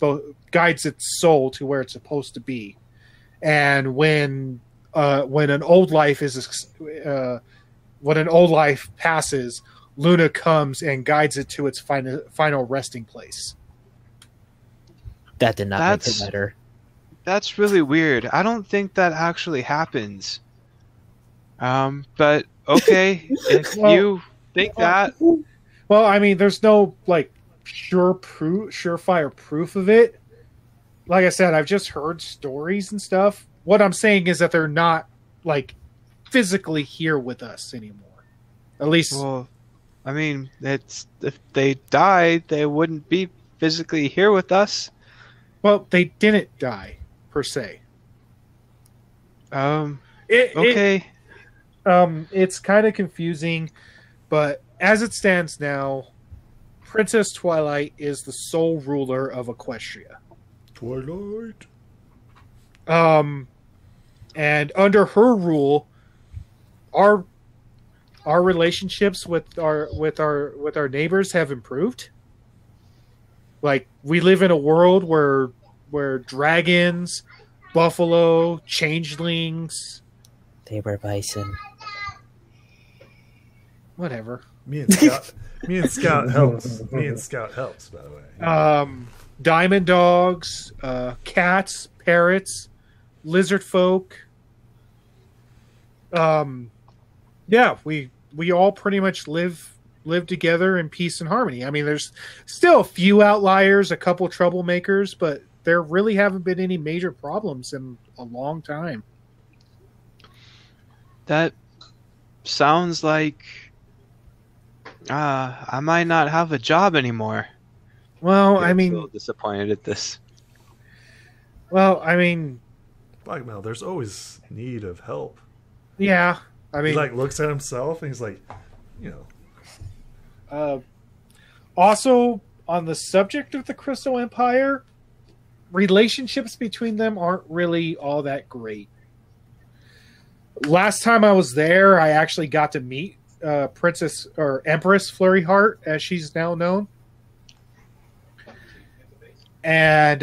guides its soul to where it's supposed to be. And when an old life passes, Luna comes and guides it to its final resting place. That did not make it better. That's really weird. I don't think that actually happens. But okay, if you think that. Well, I mean, there's no like surefire proof of it. Like I said, I've just heard stories and stuff. What I'm saying is that they're not like physically here with us anymore. At least, Well, I mean, if they died, they wouldn't be physically here with us. well, they didn't die per se. Okay. It's kind of confusing, but as it stands now, Princess Twilight is the sole ruler of Equestria. Twilight. And under her rule, our relationships with our neighbors have improved. Like, we live in a world where dragons, buffalo, changelings, They were bison. whatever. Me and Scout helps. Me and Scout helps, by the way. Diamond dogs, cats, parrots, lizard folk. Yeah, we all pretty much live together in peace and harmony. I mean, there's still a few outliers, a couple troublemakers, but there really haven't been any major problems in a long time. That sounds like I might not have a job anymore. Well, I'm I a mean, little disappointed at this. Blackmail, there's always need of help. yeah. I He mean, looks at himself and he's like, also on the subject of the Crystal Empire, relationships between them aren't really all that great. Last time I was there, I actually got to meet Princess or Empress Flurry Heart, as she's now known. And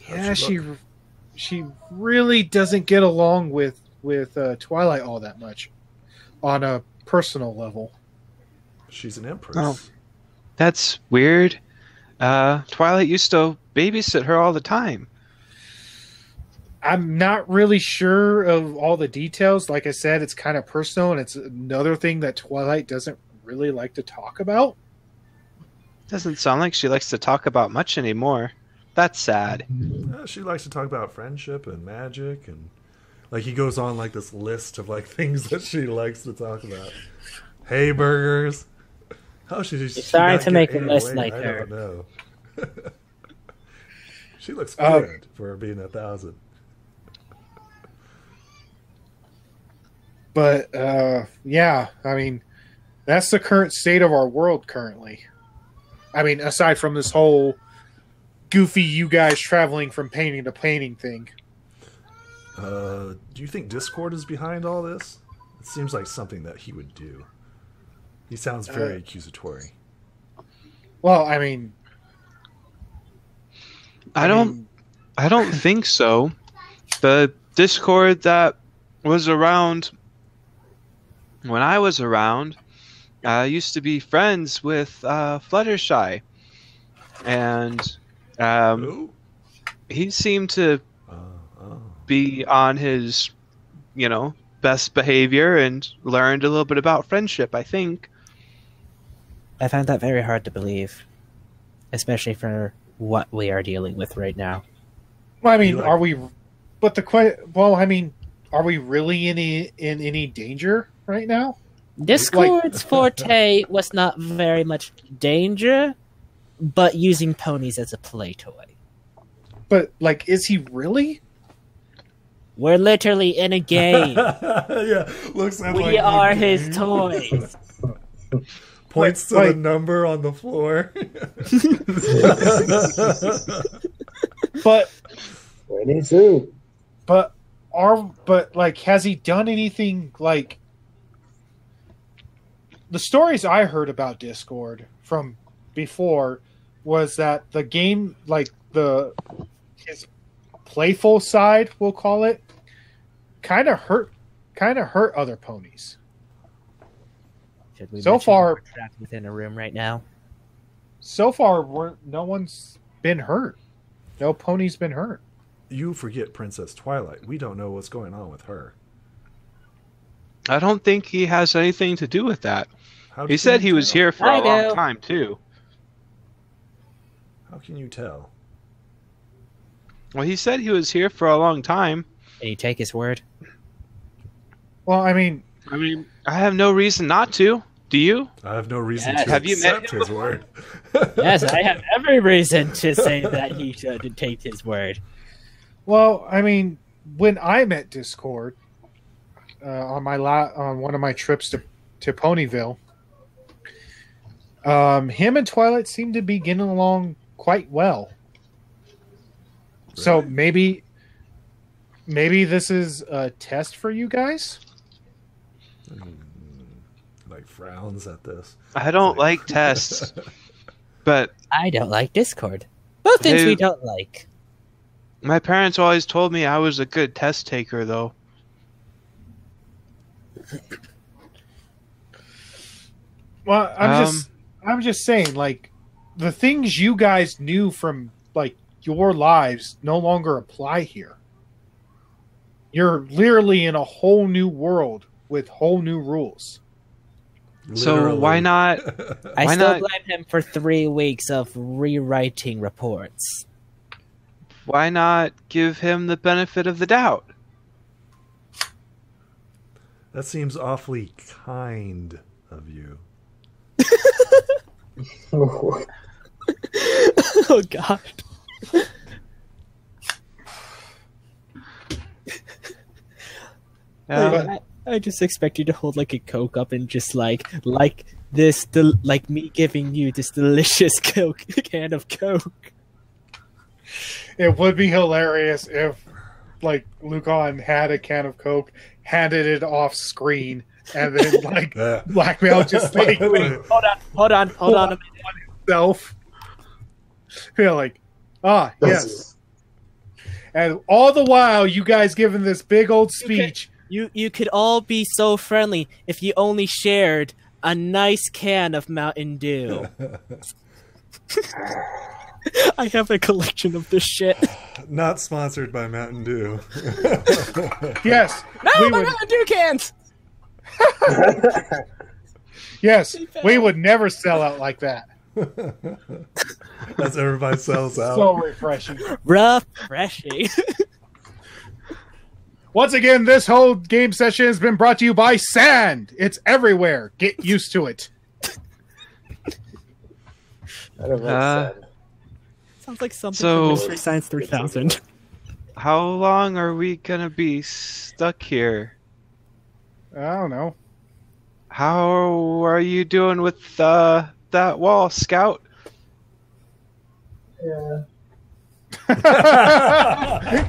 yeah, she really doesn't get along with Twilight all that much on a personal level. she's an empress. Oh. That's weird. Twilight used to babysit her all the time. I'm not really sure of all the details. Like I said, it's kind of personal, and it's another thing that Twilight doesn't really like to talk about. Doesn't sound like she likes to talk about much anymore. That's sad. She likes to talk about friendship and magic, and like he goes on like this list of like things that she likes to talk about. Hay burgers. How she's starting to make a ate list away, like I her. don't know. She looks good for being 1,000. But yeah, I mean, That's the current state of our world currently. I mean, aside from this whole goofy you guys traveling from painting to painting thing. Do you think Discord is behind all this? It seems like something that he would do. He sounds very accusatory. Well, I mean, I don't think so. The Discord that was around when I was around used to be friends with Fluttershy, and he seemed to be on his, best behavior and learned a little bit about friendship, I think. I find that very hard to believe, especially for what we are dealing with right now. well, I mean, are we? But are we really in any danger right now? Discord's forte was not very much danger, but using ponies as a play toy. But is he really? We're literally in a game. Yeah, looks at We are his toys. Points to the number on the floor. But 22. But has he done anything like the stories I heard about Discord from before was that the game, his playful side, we'll call it, kind of hurt other ponies. Should we So mention far- we're trapped within a room right now? So far, no one's been hurt. No pony's been hurt. You forget Princess Twilight. We don't know what's going on with her. I don't think he has anything to do with that. How He can said you he was tell? here for I a long know. time, too. How can you tell? Well, he said he was here for a long time. Can you take his word? Well, I mean, I have no reason not to. Do you? I have no reason Yes. to Have you met accept him his word. Yes, I have every reason to say that he should take his word. Well, I mean, when I met Discord on one of my trips to Ponyville, him and Twilight seemed to be getting along quite well. So maybe this is a test for you guys. Like frowns at this. I don't like tests. But I don't like Discord. Both things we Dude. don't like. my parents always told me I was a good test taker, though. Well, I'm just saying, the things you guys knew from your lives no longer apply here. You're literally in a whole new world with whole new rules. So Literally. why not? I Why still not- blame him for 3 weeks of rewriting reports. Why not give him the benefit of the doubt? That seems awfully kind of you. Oh god. I just expect you to hold a Coke up and just like me giving you this delicious can of Coke. It would be hilarious if, Lucan had a can of Coke, handed it off screen, and then, Yeah. Blackmail just, Hold on a minute. himself. Feel yes. And all the while, you guys giving this big old speech. You could all be so friendly if you only shared a nice can of Mountain Dew. I have a collection of this shit. Not sponsored by Mountain Dew. Yes, No, we my would. Mountain Dew cans! Yes, we would never sell out like that. As everybody sells out. So refreshing. Refreshing. Once again, this whole game session has been brought to you by Sand. It's everywhere. Get used to it. I don't like Uh, sand. Sounds like something So- from Mystery Science 3000. How long are we gonna be stuck here? I don't know. how are you doing with that wall, Scout? Yeah.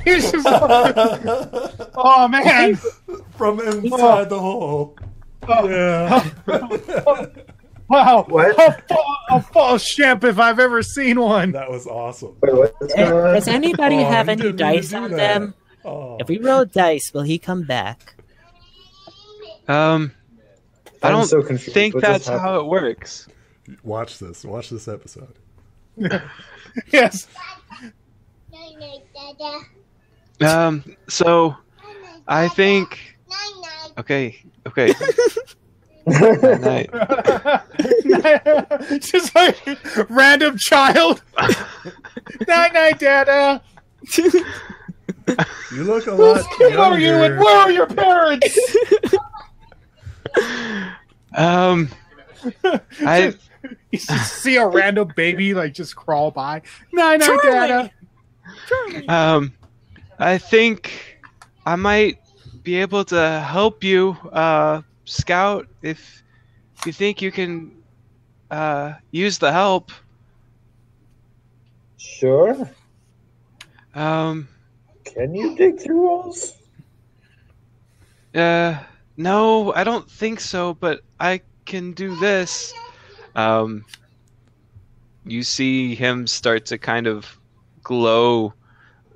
He's just, oh man! From inside the hole. Yeah. Wow! What? A false champ if I've ever seen one. That was awesome. Wait, what's going on? Does anybody Oh, have he any didn't dice even on do that. them? Oh. If we roll dice, will he come back? I I'm don't so confused. think What just that's how it works. Watch this episode. Yes. So I think. Okay. Night. Just like random child. Night, Dada. You look a lot Who are you and younger. where are your parents? I You just see a random baby like just crawl by. Night, Dada. I think I might be able to help you, Scout, if you think you can use the help. Sure. Um, Can you dig through walls? no, I don't think so, but I can do this. You see him start to kind of glow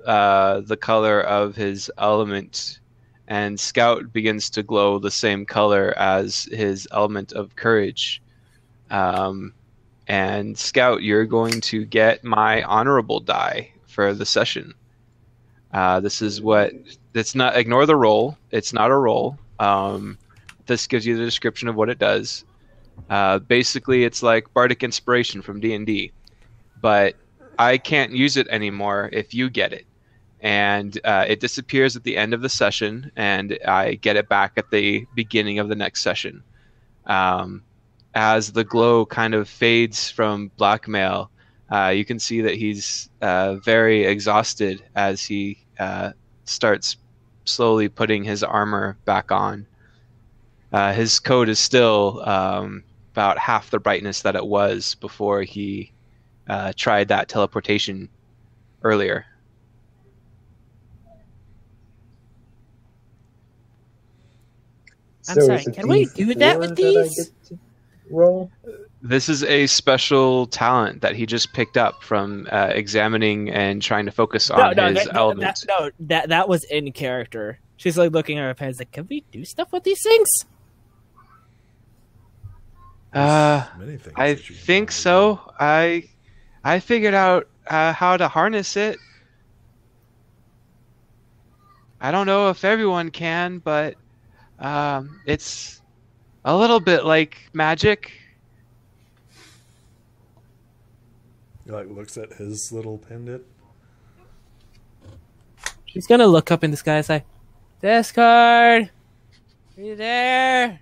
the color of his element, and Scout begins to glow the same color as his element of courage. And Scout, you're going to get my honorable die for the session. This is what it's not. Ignore the roll. It's not a roll. This gives you the description of what it does. Basically, it's like Bardic Inspiration from D&D, but I can't use it anymore if you get it. And it disappears at the end of the session, and I get it back at the beginning of the next session. As the glow kind of fades from Blackmail, you can see that he's very exhausted as he starts slowly putting his armor back on. His coat is still about half the brightness that it was before he tried that teleportation earlier. I'm sorry, it's a can we do that with D4 these? I get to roll? This is a special talent that he just picked up from examining and trying to focus on his element. That was in character. She's like looking at her pants like, can we do stuff with these things? Many things I that you can think do. so. I figured out how to harness it. I don't know if everyone can, but it's a little bit like magic. He like looks at his little pendant. She's gonna look up in the sky and say, Discord! Are you there?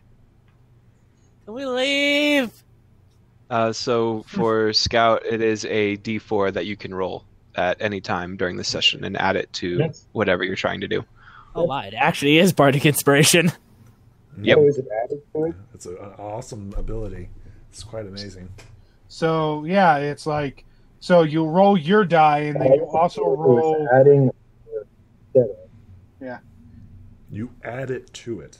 Can we leave? So for Scout, it is a D4 that you can roll at any time during the session and add it to Yes. whatever you're trying to do. Oh wow, it actually is Bardic Inspiration. Yep. Oh, is it added to it? It's an awesome ability. It's quite amazing. So yeah, it's like so you roll your die and then you also roll. Adding. You add it to it.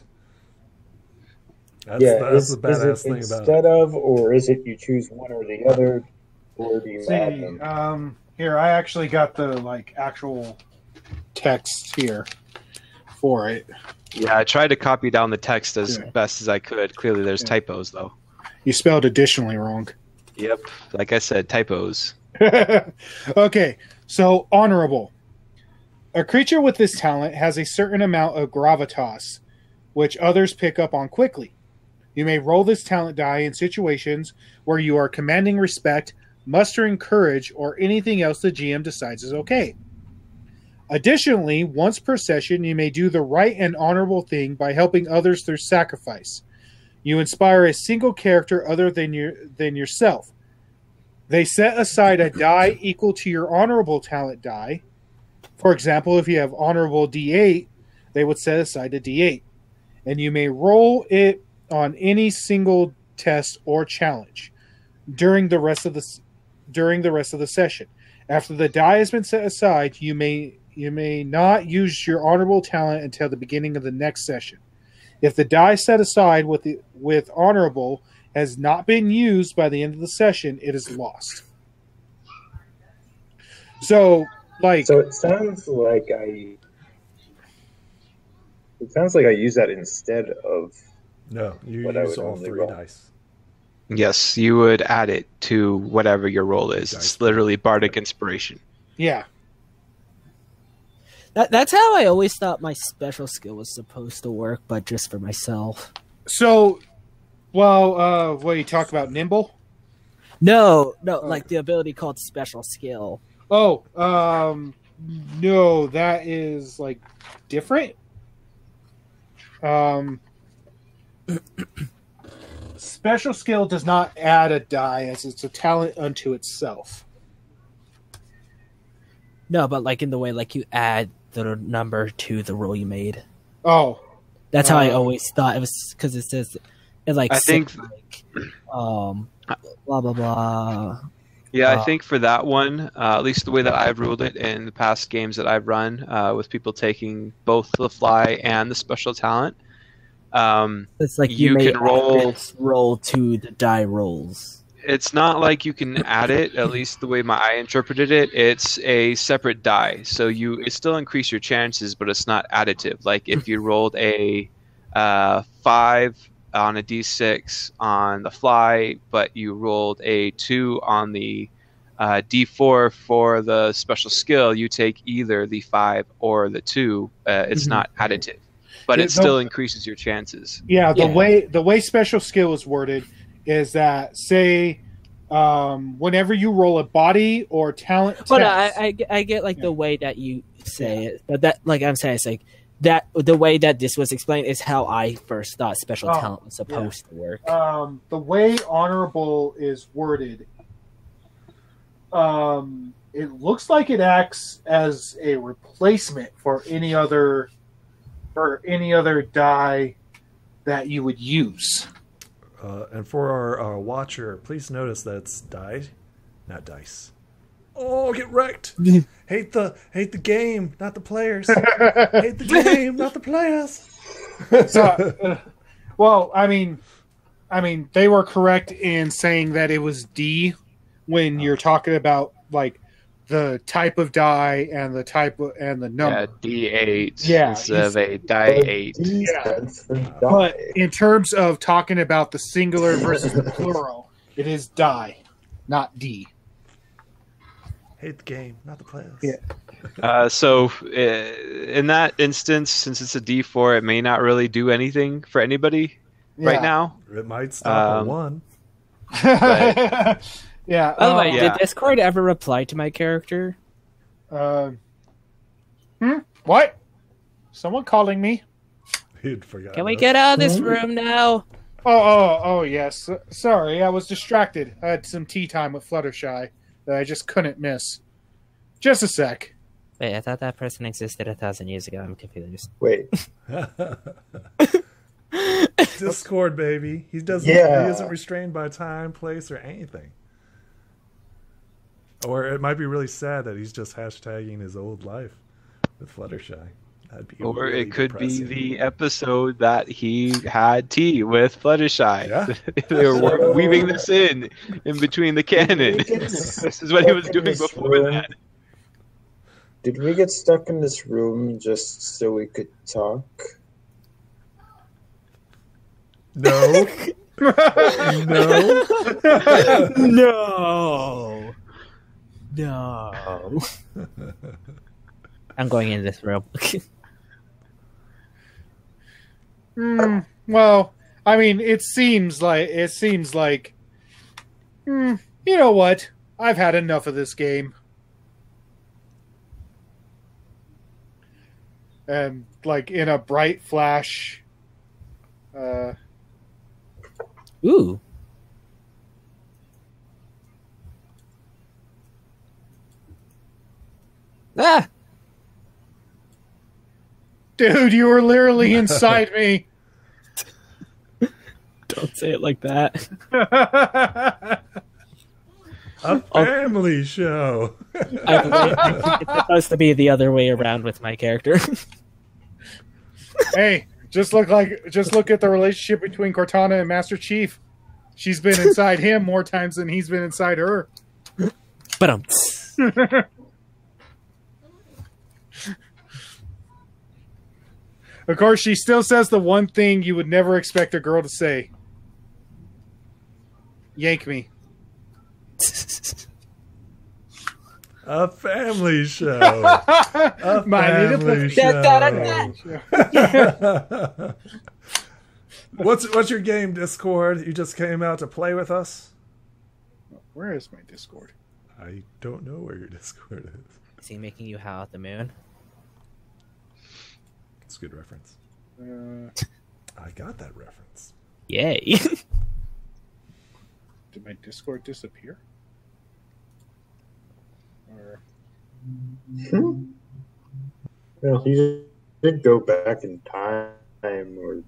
That's, Yeah, that's is the badass it thing about instead it. of, or is it you choose one or the other, or do you add See, them? here I actually got the like actual text here for it. Yeah, I tried to copy down the text as Yeah. best as I could. Clearly, there's typos, though. You spelled additionally wrong. Yep. Like I said, typos. Okay, so honorable. A creature with this talent has a certain amount of gravitas, which others pick up on quickly. You may roll this talent die in situations where you are commanding respect, mustering courage, or anything else the GM decides is okay. Additionally, once per session, you may do the right and honorable thing by helping others through sacrifice. You inspire a single character other than yourself. They set aside a die equal to your honorable talent die. For example, if you have honorable D8, they would set aside a D8. And you may roll it on any single test or challenge during the rest of the session. After the die has been set aside, you may not use your honorable talent until the beginning of the next session. If the die set aside with honorable has not been used by the end of the session, it is lost. So it sounds like I use that instead of no. You what use I would all only 3 roll. dice. Yes, you would add it to whatever your roll is. It's literally bardic inspiration. Yeah. That's how I always thought my special skill was supposed to work, but just for myself. So, what you talk about, nimble? No, like the ability called special skill. Oh, no, that is like different. Special skill does not add a die, as it's a talent unto itself. No, but like in the way like you add the number to the roll you made. Oh, that's how I always thought it was, because it says it like I think blah blah blah. Yeah, I think for that one, at least the way that I've ruled it in the past games that I've run, with people taking both the fly and the special talent, it's like you can roll to the die rolls. It's not like you can add it, at least the way I interpreted it. It's a separate die, so it still increase your chances, but it's not additive. Like if you rolled a 5 on a d6 on the fly, but you rolled a 2 on the d4 for the special skill, you take either the 5 or the 2. It's not additive, but it still increases your chances. Yeah, the way special skill is worded is that, say, whenever you roll a body or talent test, but I get like the way that you say it, but that, like I'm saying, it's like that the way that this was explained is how I first thought special talent was supposed to work. The way honorable is worded, it looks like it acts as a replacement for any other die that you would use. And for our watcher, please notice that it's die, not dice. Oh, get wrecked! hate the game, not the players. Hate the game, not the players. Well, I mean, they were correct in saying that it was D when you're talking about like the type of die and the type of, and the number. Yeah, D8 Yeah, instead of a die 8. Yeah. But in terms of talking about the singular versus the plural, it is die, not D. Hate the game, not the players. Yeah. So in that instance, since it's a D4, it may not really do anything for anybody right now. It might stop at 1. Yeah. By the way, did Discord ever reply to my character? What? Someone calling me? He'd forgot. Can we get out of this room now? Oh, yes. Sorry, I was distracted. I had some tea time with Fluttershy that I just couldn't miss. Just a sec. Wait, I thought that person existed 1,000 years ago. I'm confused. Wait. Discord, baby. He doesn't. Yeah. He isn't restrained by time, place, or anything. Or it might be really sad that he's just hashtagging his old life with Fluttershy. That'd be Or really it could depressing. be the episode that he had tea with Fluttershy. Yeah. They were weaving this in between the canon. This is what he was doing before that. Did we get stuck in this room just so we could talk? No. No. No. No. I'm going in this room. Well, I mean, it seems like, you know what? I've had enough of this game. And like in a bright flash, Ooh. Ah! dude, you were literally inside me. Don't say it like that. A family show. I think it's supposed to be the other way around with my character. Hey, just look at the relationship between Cortana and Master Chief. She's been inside him more times than he's been inside her. But Of course, she still says the one thing you would never expect a girl to say. Yank me. A family show. A My little family show. What's your game, Discord? You just came out to play with us? Where is my Discord? I don't know where your Discord is. is he making you howl at the moon? It's a good reference. I got that reference. Yay! Did my Discord disappear? Or... Well, he did go back in time or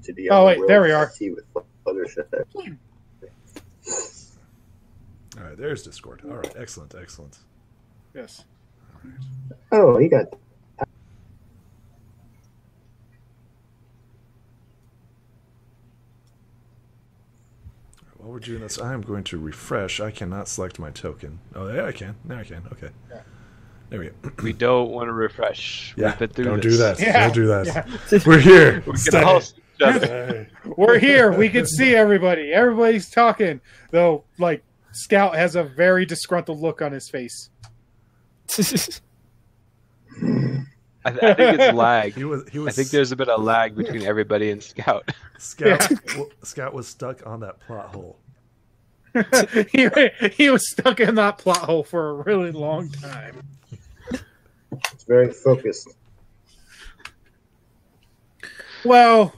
to the Oh, other wait, world there we to are. see with other shit. All right, there's Discord. All right, excellent. Yes. Oh, he got. While we're doing this, I am going to refresh. I cannot select my token. Oh, yeah, I can. Now I can. Okay. Yeah. There we go. We don't want to refresh. Yeah, We've been through don't this. do that. Yeah, Don't do that. yeah. We're here. We can all see each other. Hey. We're here. We can see everybody. Everybody's talking. Though, like, Scout has a very disgruntled look on his face. I think it's lag. He was. I think there's a bit of lag between everybody and Scout. Scout was stuck on that plot hole. he was stuck in that plot hole for a really long time. It's very focused. Well,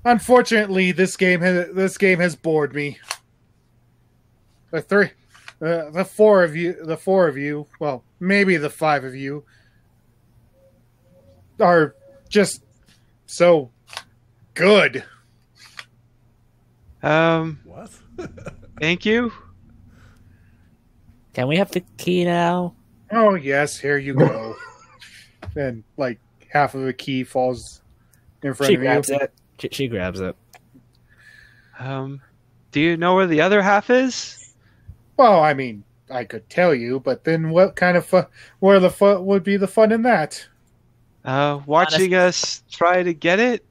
unfortunately, this game has bored me. The four of you, well, maybe the five of you, are just so good. What? Thank you. Can we have the key now? Oh yes, here you go. And like half of a key falls in front She of grabs you. it. She grabs it. Do you know where the other half is? Well, I mean, I could tell you, but then what kind of fun? Where the fun would be the fun in that? Watching us try to get it?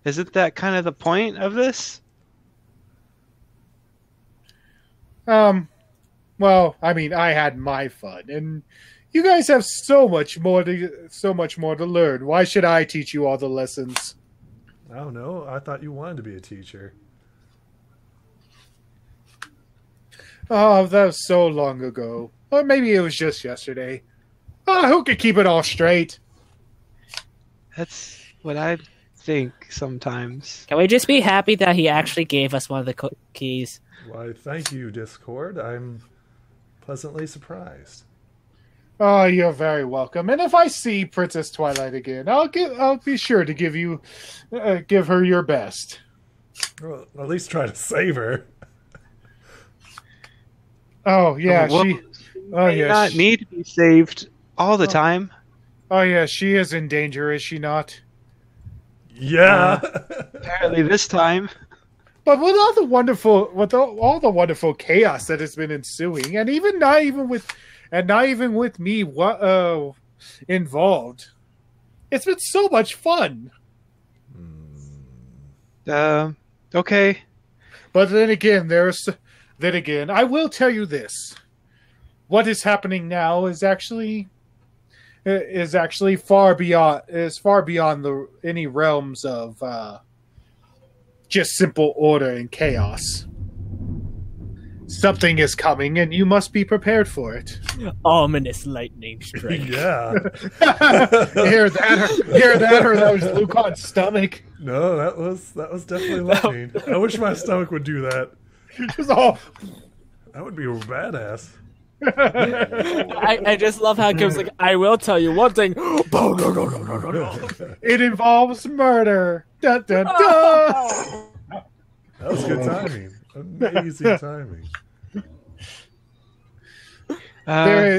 Isn't that kind of the point of this? Well, I mean, I had my fun, and you guys have so much more to learn. Why should I teach you all the lessons? I don't know. I thought you wanted to be a teacher. Oh, that was so long ago. Or maybe it was just yesterday. Who could keep it all straight? That's what I think sometimes. Can we just be happy that he actually gave us one of the keys? Why, thank you, Discord. I'm pleasantly surprised. Oh, you're very welcome. And if I see Princess Twilight again, I'll be sure to give her your best. Well, at least try to save her. Oh yeah, Well, she. Oh May yeah, not need to be saved all the time. Oh yeah, she is in danger, is she not? Yeah. Apparently this time. But with all the wonderful chaos that has been ensuing, and not even with me involved, it's been so much fun. Okay. But then again, I will tell you this: what is happening now is actually far beyond any realms of just simple order and chaos. Something is coming, and you must be prepared for it. Ominous lightning strike. Yeah. Hear that, or that was Lucan's stomach. No, that was definitely lightning. I wish my stomach would do that. Just all. That would be badass. I just love how it goes like, I will tell you one thing. It involves murder. Dun, dun, dun. That was good timing. Amazing timing.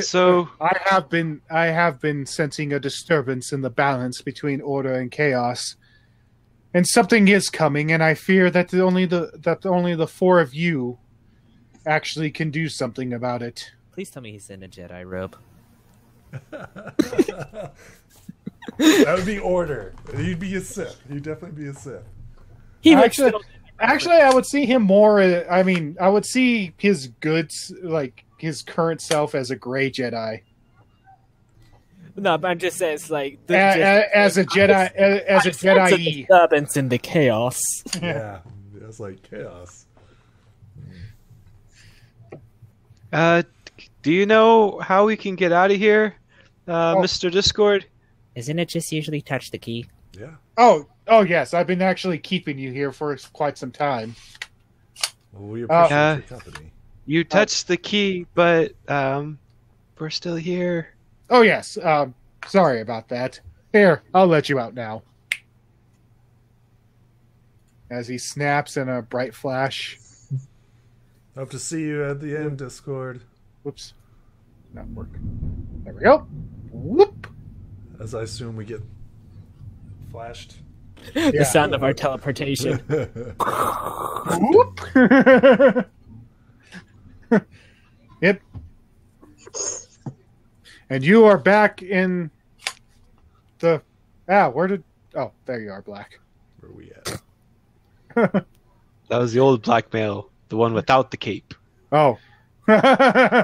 So I have been sensing a disturbance in the balance between order and chaos, and something is coming. And I fear that only the four of you actually can do something about it. Please tell me he's in a Jedi robe. That would be order. He'd be a Sith. He'd definitely be a Sith. He would Actually, still- Actually, I would see him more. I mean, I would see his goods, like his current self, as a gray Jedi. No, but I'm just saying it's like As a Jedi, as a Jedi. disturbance in the chaos. Yeah, that's like chaos. Do you know how we can get out of here, Mr. Discord? Isn't it just usually touch the key? Yeah. Oh yes, I've been actually keeping you here for quite some time. Well, we appreciate your company. You touched the key, but we're still here. Oh yes, sorry about that. Here, I'll let you out now. As he snaps in a bright flash. Hope to see you at the end, Discord. Whoops, not working. There we go. Whoop. As I assume we get flashed. The sound of our teleportation. Whoop. Yep. And you are back in the... where did... Oh, there you are, Black. Where are we at? That was the old blackmail, the one without the cape. Oh.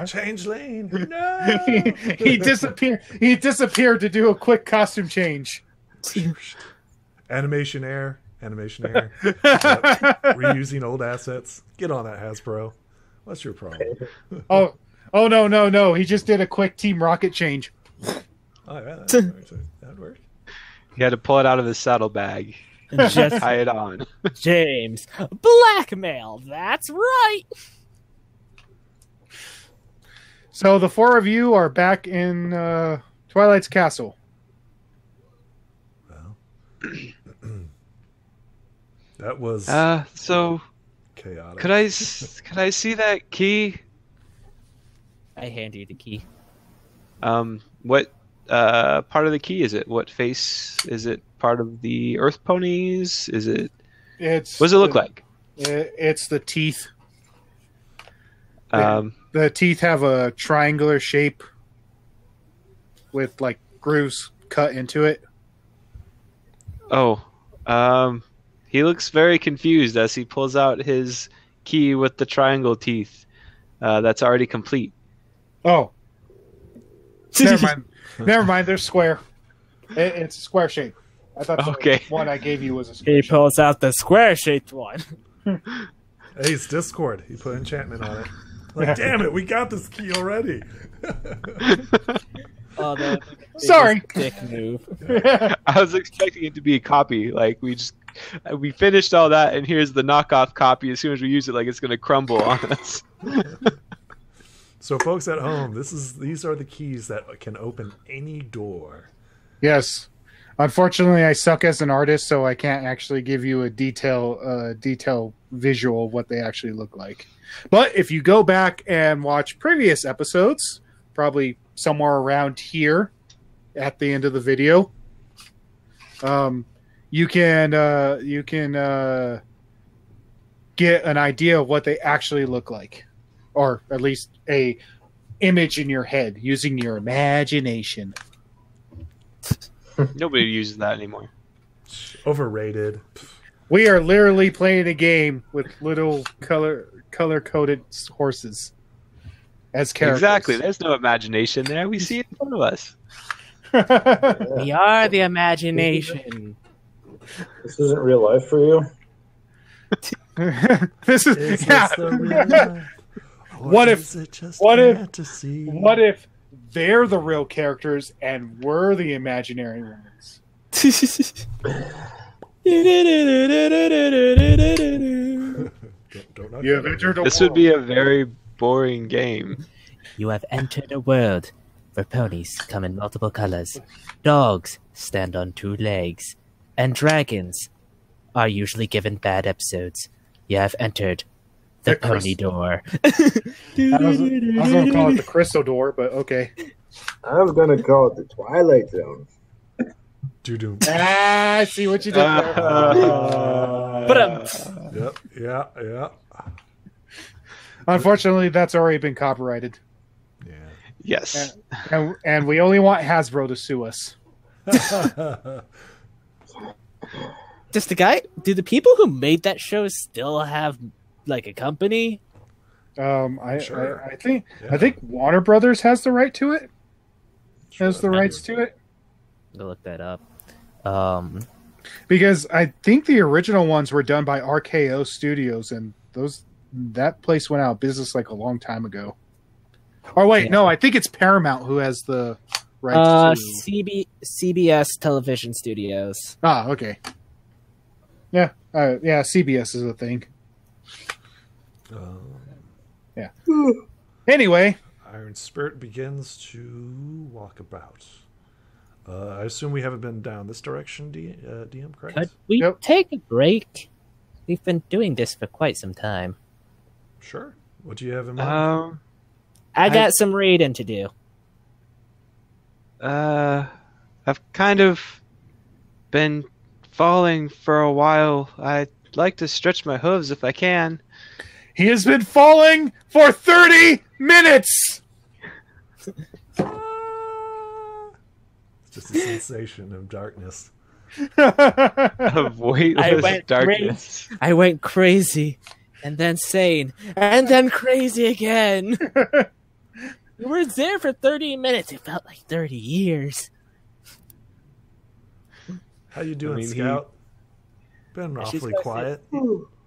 Change lane. No. he disappeared. He disappeared to do a quick costume change. Animation error. Yep. Reusing old assets. Get on that, Hasbro. What's your problem? Oh no! He just did a quick Team Rocket change. Oh, yeah, that'd work. He had to pull it out of his saddlebag, Just tie it on. James. Blackmail, that's right. So the four of you are back in Twilight's castle. Well, that was So chaotic. could I see that key? I hand you the key. What part of the key is it? What face is it? Part of the Earth ponies? Is it? What does it look like? It's the teeth. Um, The teeth have a triangular shape with like grooves cut into it. Oh, he looks very confused as he pulls out his key with the triangle teeth. That's already complete. Oh, never mind. Never mind. They're square. It's a square shape. I thought Okay. the one I gave you was a square He shape. pulls out the square-shaped one. Hey, it's Discord. He put enchantment on it. Like, damn it, we got this key already. Oh, the Sorry. dick move. I was expecting it to be a copy. Like we finished all that, and here's the knockoff copy. As soon as we use it, like it's gonna crumble on us. So, folks at home, these are the keys that can open any door. Yes. Unfortunately, I suck as an artist, so I can't actually give you a detail visual of what they actually look like. But if you go back and watch previous episodes, probably somewhere around here at the end of the video, you can get an idea of what they actually look like, or at least a image in your head using your imagination. Nobody uses that anymore. Overrated. We are literally playing a game with little color-coded horses as characters. Exactly. There's no imagination there. We see it in front of us. We are the imagination. This isn't real life for you. This is Is yeah. this the real life? Or What if- is it just what if- fantasy? What if they're the real characters and we're the imaginary ones? Don't knock You have it entered a This world. would be a very boring game. You have entered a world where ponies come in multiple colors, dogs stand on two legs, and dragons are usually given bad episodes. You have entered the The pony door. I was going to call it the Crystal Door, but okay. I was gonna call it the Twilight Zone. Doo-doo. Ah, I see what you did there. Yep. Yeah. Unfortunately, that's already been copyrighted. Yeah. Yes. And we only want Hasbro to sue us. Do the people who made that show still have like a company? Sure. I think Yeah. I think Warner Brothers has the right to it. Has the rights to it. Go look that up. Because I think the original ones were done by RKO Studios, and that place went out of business like a long time ago. Or wait, no, I think it's Paramount who has the rights to. CBS Television Studios. Ah, okay. Yeah, CBS is a thing. Yeah. Anyway, Iron Spirit begins to walk about. I assume we haven't been down this direction, DM, correct? Could we Yep. take a break? We've been doing this for quite some time. Sure. What do you have in mind? I got some reading to do. I've kind of been falling for a while. I'd like to stretch my hooves if I can. he has been falling for 30 minutes. It's just a sensation of darkness. Of weightless darkness. I went crazy, and then sane, and then crazy again. We were there for 30 minutes. It felt like 30 years. How you doing, I mean, Scout? Been she's awfully gonna quiet.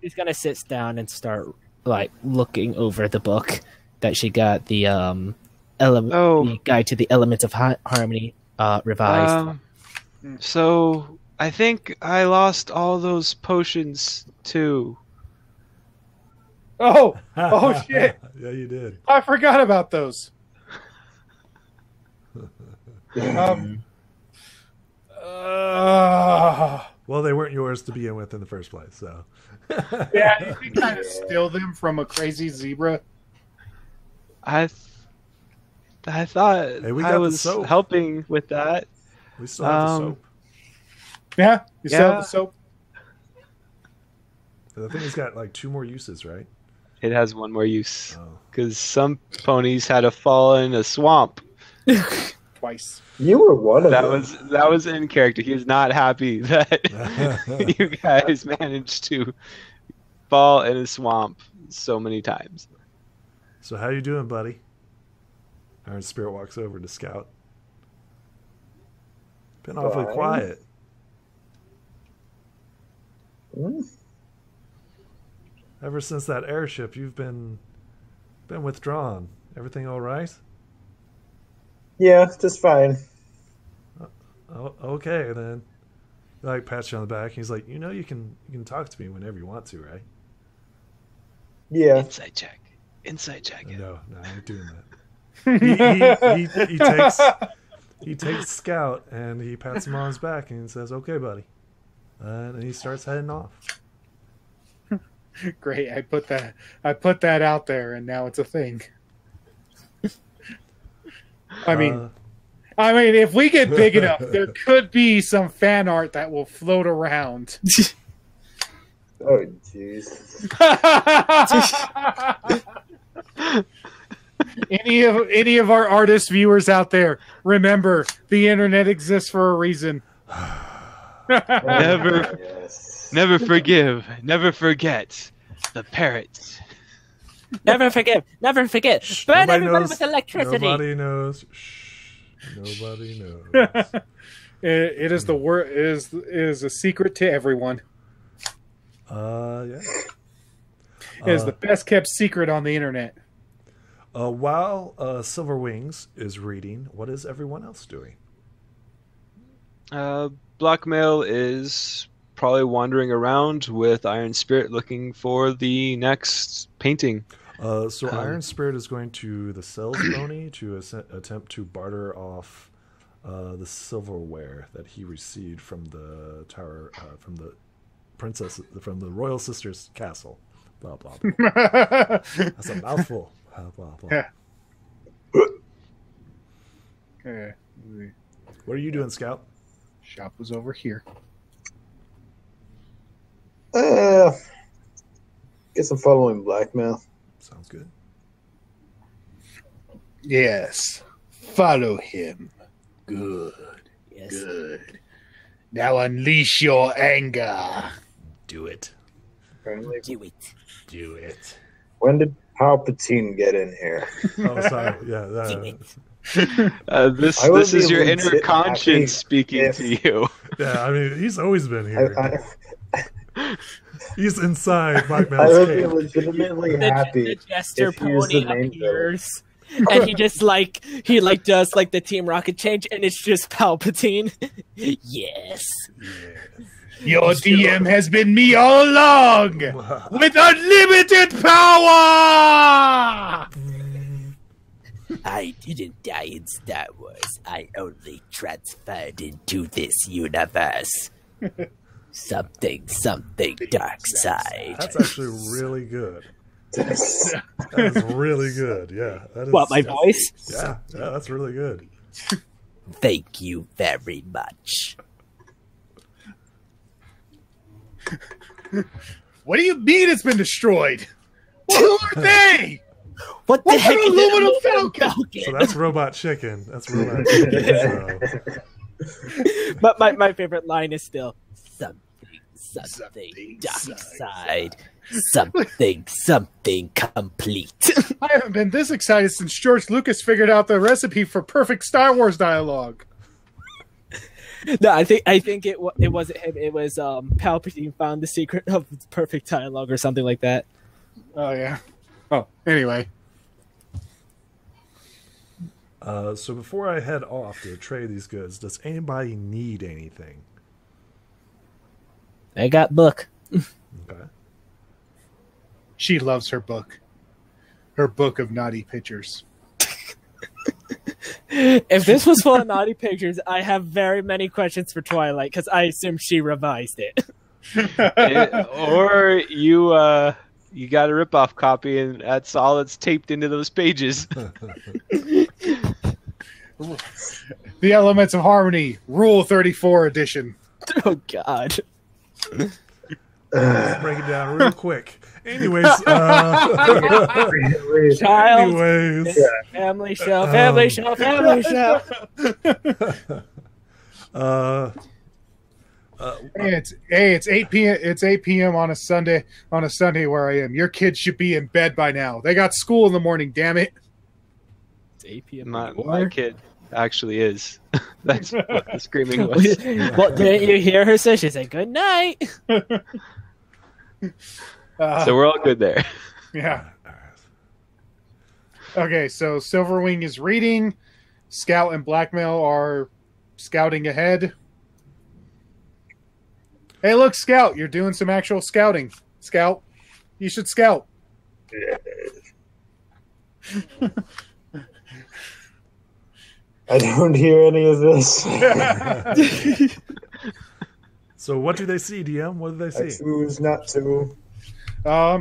She's gonna sit down and start like looking over the book that she got the the Guide to the Elements of Harmony revised. So I think I lost all those potions too. Oh shit! Yeah, you did. I forgot about those. Well, they weren't yours to begin with in the first place, so. Yeah, you can kind of steal them from a crazy zebra. I thought Hey, we I got the was soap. helping with that. We still have the soap. Yeah, you still have the soap. The thing has got like 2 more uses, right? It has one more use Oh. because some ponies had to fall in a swamp. Twice. You were one of That them. was in character. He is not happy that you guys managed to fall in a swamp so many times. So how you doing, buddy? Iron Spirit walks over to Scout. Been awfully Fine. quiet. Hmm? Ever since that airship, you've been withdrawn. Everything all right? Yeah, just fine. Oh, okay then. He like pats you on the back. He's like, you can talk to me whenever you want to, right? Yeah. Inside check. Inside check. No, I ain't doing that. He takes Scout and he pats him on his back and says, "Okay, buddy," and he starts heading off. Great. I put that out there, and now it's a thing. I mean, if we get big enough, there could be some fan art that will float around. Oh, jeez. Any of our artist viewers out there, remember the internet exists for a reason. Never, Yes. never forgive, never forget the parrots. Never forget. Burn Nobody everybody knows. with electricity. Nobody knows. Shh. Nobody knows. It is the word is a secret to everyone. Yeah. It is the best kept secret on the internet. While Silver Wings is reading, what is everyone else doing? Blackmail is probably wandering around with Iron Spirit looking for the next painting. So Iron Spirit is going to the Cells Pony to attempt to barter off the silverware that he received from the tower, from the princess, from the royal sister's castle. Blah, blah, blah. That's a mouthful. Blah, blah, blah. Okay. What are you doing, Scout? Shop was over here. Guess I'm following Blackmail. Sounds good. Yes. Follow him. Good. Yes. Good. Now unleash your anger. Do it. Apparently. Do it. Do it. When did Palpatine get in here? Oh, sorry. Yeah. Do it. This is your be inner legit happy conscience speaking if- to you. Yeah, I mean, he's always been here. I He's inside I Blackmail's would be cave. legitimately The happy. jester if he was the pony main appears, and he just does like the Team Rocket change, and it's just Palpatine. Yes. Your DM has been me all along with unlimited power. I didn't die in Star Wars. I only transferred into this universe. Something, dark side. That's actually really good. That is really good. Yeah. That is, What, my voice? Yeah, that's really good. Thank you very much. What do you mean it's been destroyed? Who are they? What the What's heck an is aluminum an falcon? So that's Robot Chicken. That's Robot Chicken. So. But my favorite line is still something, Something, dark side. side. Something complete. I haven't been this excited since George Lucas figured out the recipe for perfect Star Wars dialogue. No, I think it wasn't him. It was Palpatine found the secret of perfect dialogue or something like that. Oh, yeah. Oh, anyway. So before I head off to trade these goods, does anybody need anything? I got book. Okay. She loves her book. Her book of naughty pictures. If this was full of naughty pictures, I have very many questions for Twilight because I assume she revised it. Or you got a ripoff copy and that's all that's taped into those pages. The Elements of Harmony, Rule 34 edition. Oh God! Let's break it down real quick. Anyways, Child, anyways, family show, family show, family show. It's 8 p.m. It's 8 p.m. on a Sunday where I am. Your kids should be in bed by now. They got school in the morning. Damn it! It's 8 p.m. My kid actually is. That's what the screaming was. Well, didn't you hear her say? She said, "Good night." So we're all good there. Yeah. Okay, so Silverwing is reading. Scout and Blackmail are scouting ahead. Hey, look, Scout, you're doing some actual scouting. Scout, you should scout. I don't hear any of this. so what do they see, DM? What do they I see? choose not to.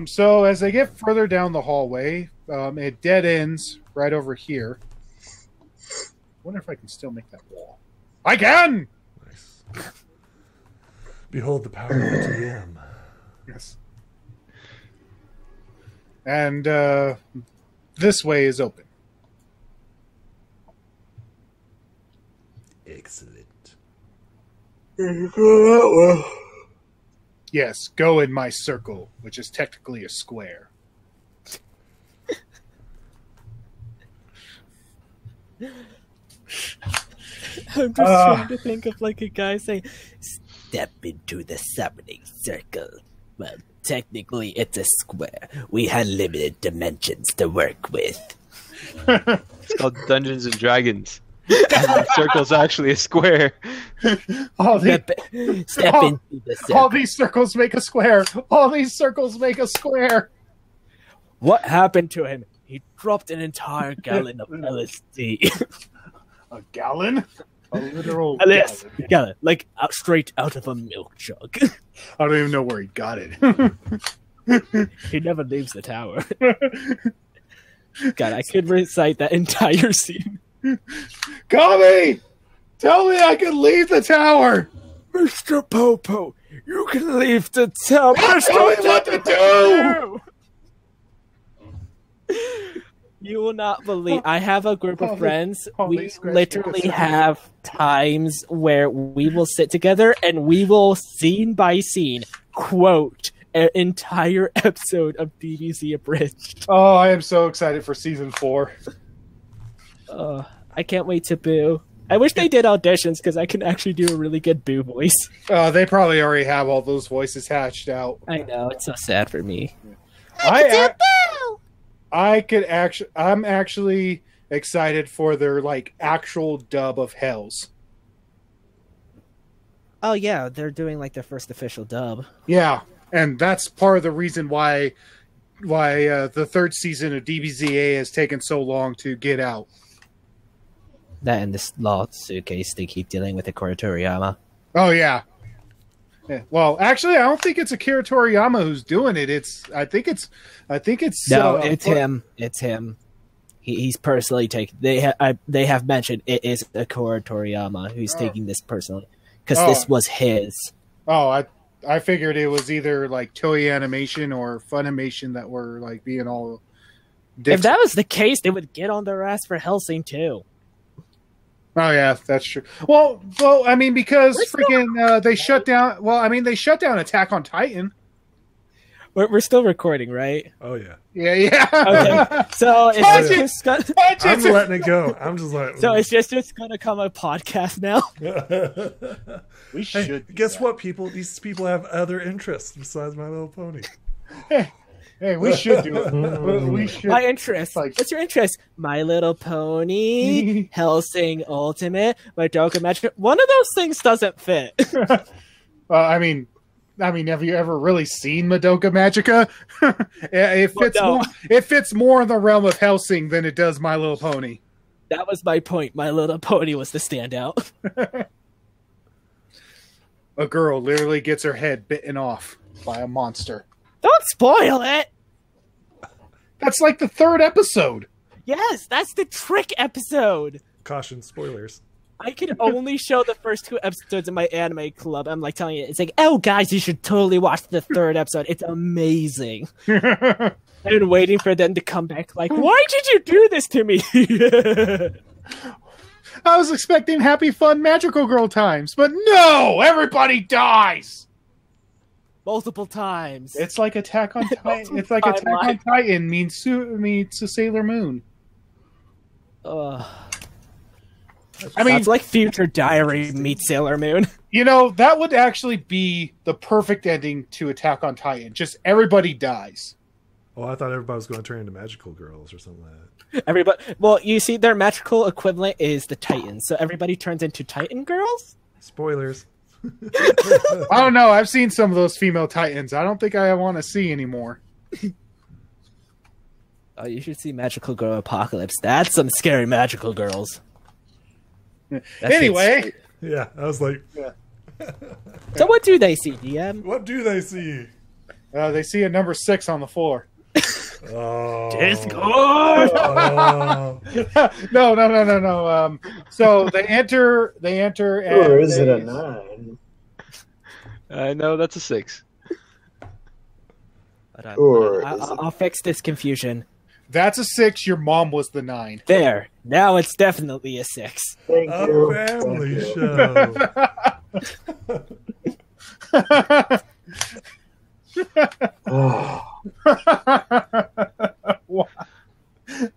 So as they get further down the hallway, it dead ends right over here. I wonder if I can still make that wall. I can! Nice. Behold the power of the DM. Yes. And this way is open. Excellent. Yes, go in my circle, which is technically a square. I'm just trying to think of like a guy saying, Step into the summoning circle. Well, technically it's a square. We had limited dimensions to work with. It's called Dungeons and Dragons. And the circle's actually a square. All, Step into the circle. all these circles make a square. All these circles make a square. "What happened to him? He dropped an entire gallon of LSD." A gallon? A literal Yes, gallon. gallon, like straight out of a milk jug. I don't even know where he got it. He never leaves the tower. God, I could recite that entire scene. Kami! Tell me I can leave the tower! Mr. Popo, you can leave the tower. Tell me what to do! You will not believe. I have a group of friends. holy We scratch literally goodness. have times where we will sit together and we will, scene by scene, quote an entire episode of DBZ Abridged. Oh, I am so excited for season 4. I can't wait to boo. I wish they did auditions because I can actually do a really good boo voice. They probably already have all those voices hatched out. I know, it's so sad for me. I'm actually excited for their like actual dub of Hells. Oh yeah, they're doing like their first official dub. Yeah, and that's part of the reason why the third season of DBZA has taken so long to get out. That and this lawsuit case they keep dealing with Akira Toriyama. Oh yeah. Well, actually, I don't think it's Akira Toriyama who's doing it. I think it's. No, it's him. It's him. He's personally taking. They have mentioned it is Akira Toriyama who's taking this personally because this was his. Oh, I figured it was either like Toei Animation or Funimation that were like being all. If that was the case, they would get on their ass for Hellsing too. Oh yeah, that's true. Well, I mean, because freaking they shut down. Well, I mean, they shut down Attack on Titan. We're still recording, right? Oh yeah. Yeah. Okay. So it's just gonna, I'm letting it go. I'm just like. So it's just gonna come a podcast now. We should. Hey, guess what, people? These people have other interests besides My Little Pony. Hey, we should do it. We should. My interest. What's your interest? My Little Pony, Hellsing Ultimate, Madoka Magic. One of those things doesn't fit. I mean, have you ever really seen Madoka Magica? It fits more in the realm of Hellsing than it does My Little Pony. That was my point. My Little Pony was the standout. A girl literally gets her head bitten off by a monster. Don't spoil it! That's like the 3rd episode. Yes, that's the trick episode. Caution, spoilers. I can only show the first 2 episodes in my anime club. I'm like telling you, it's like, oh guys, you should totally watch the 3rd episode. It's amazing. I've been waiting for them to come back like, why did you do this to me? I was expecting happy, fun, magical girl times, but no! Everybody dies! Multiple times. It's like Attack on Titan. It's like Attack on Titan means Sailor Moon. I mean, it's like Future Diary meets Sailor Moon. You know, that would actually be the perfect ending to Attack on Titan. Just everybody dies. Oh, I thought everybody was going to turn into magical girls or something like that. Everybody. Well, you see, their magical equivalent is the Titans, so everybody turns into Titan girls. Spoilers. I don't know. I've seen some of those female Titans. I don't think I want to see anymore. Oh, you should see Magical Girl Apocalypse. That's some scary magical girls. Anyway. Yeah, I was like... So what do they see, DM? What do they see? They see a number 6 on the floor. Oh. Discord! Oh. No. So they enter. Or is it a 9? No, that's a 6. I'll fix this confusion. That's a 6. Your mom was the 9. There. Now it's definitely a 6. Thank you. A family show.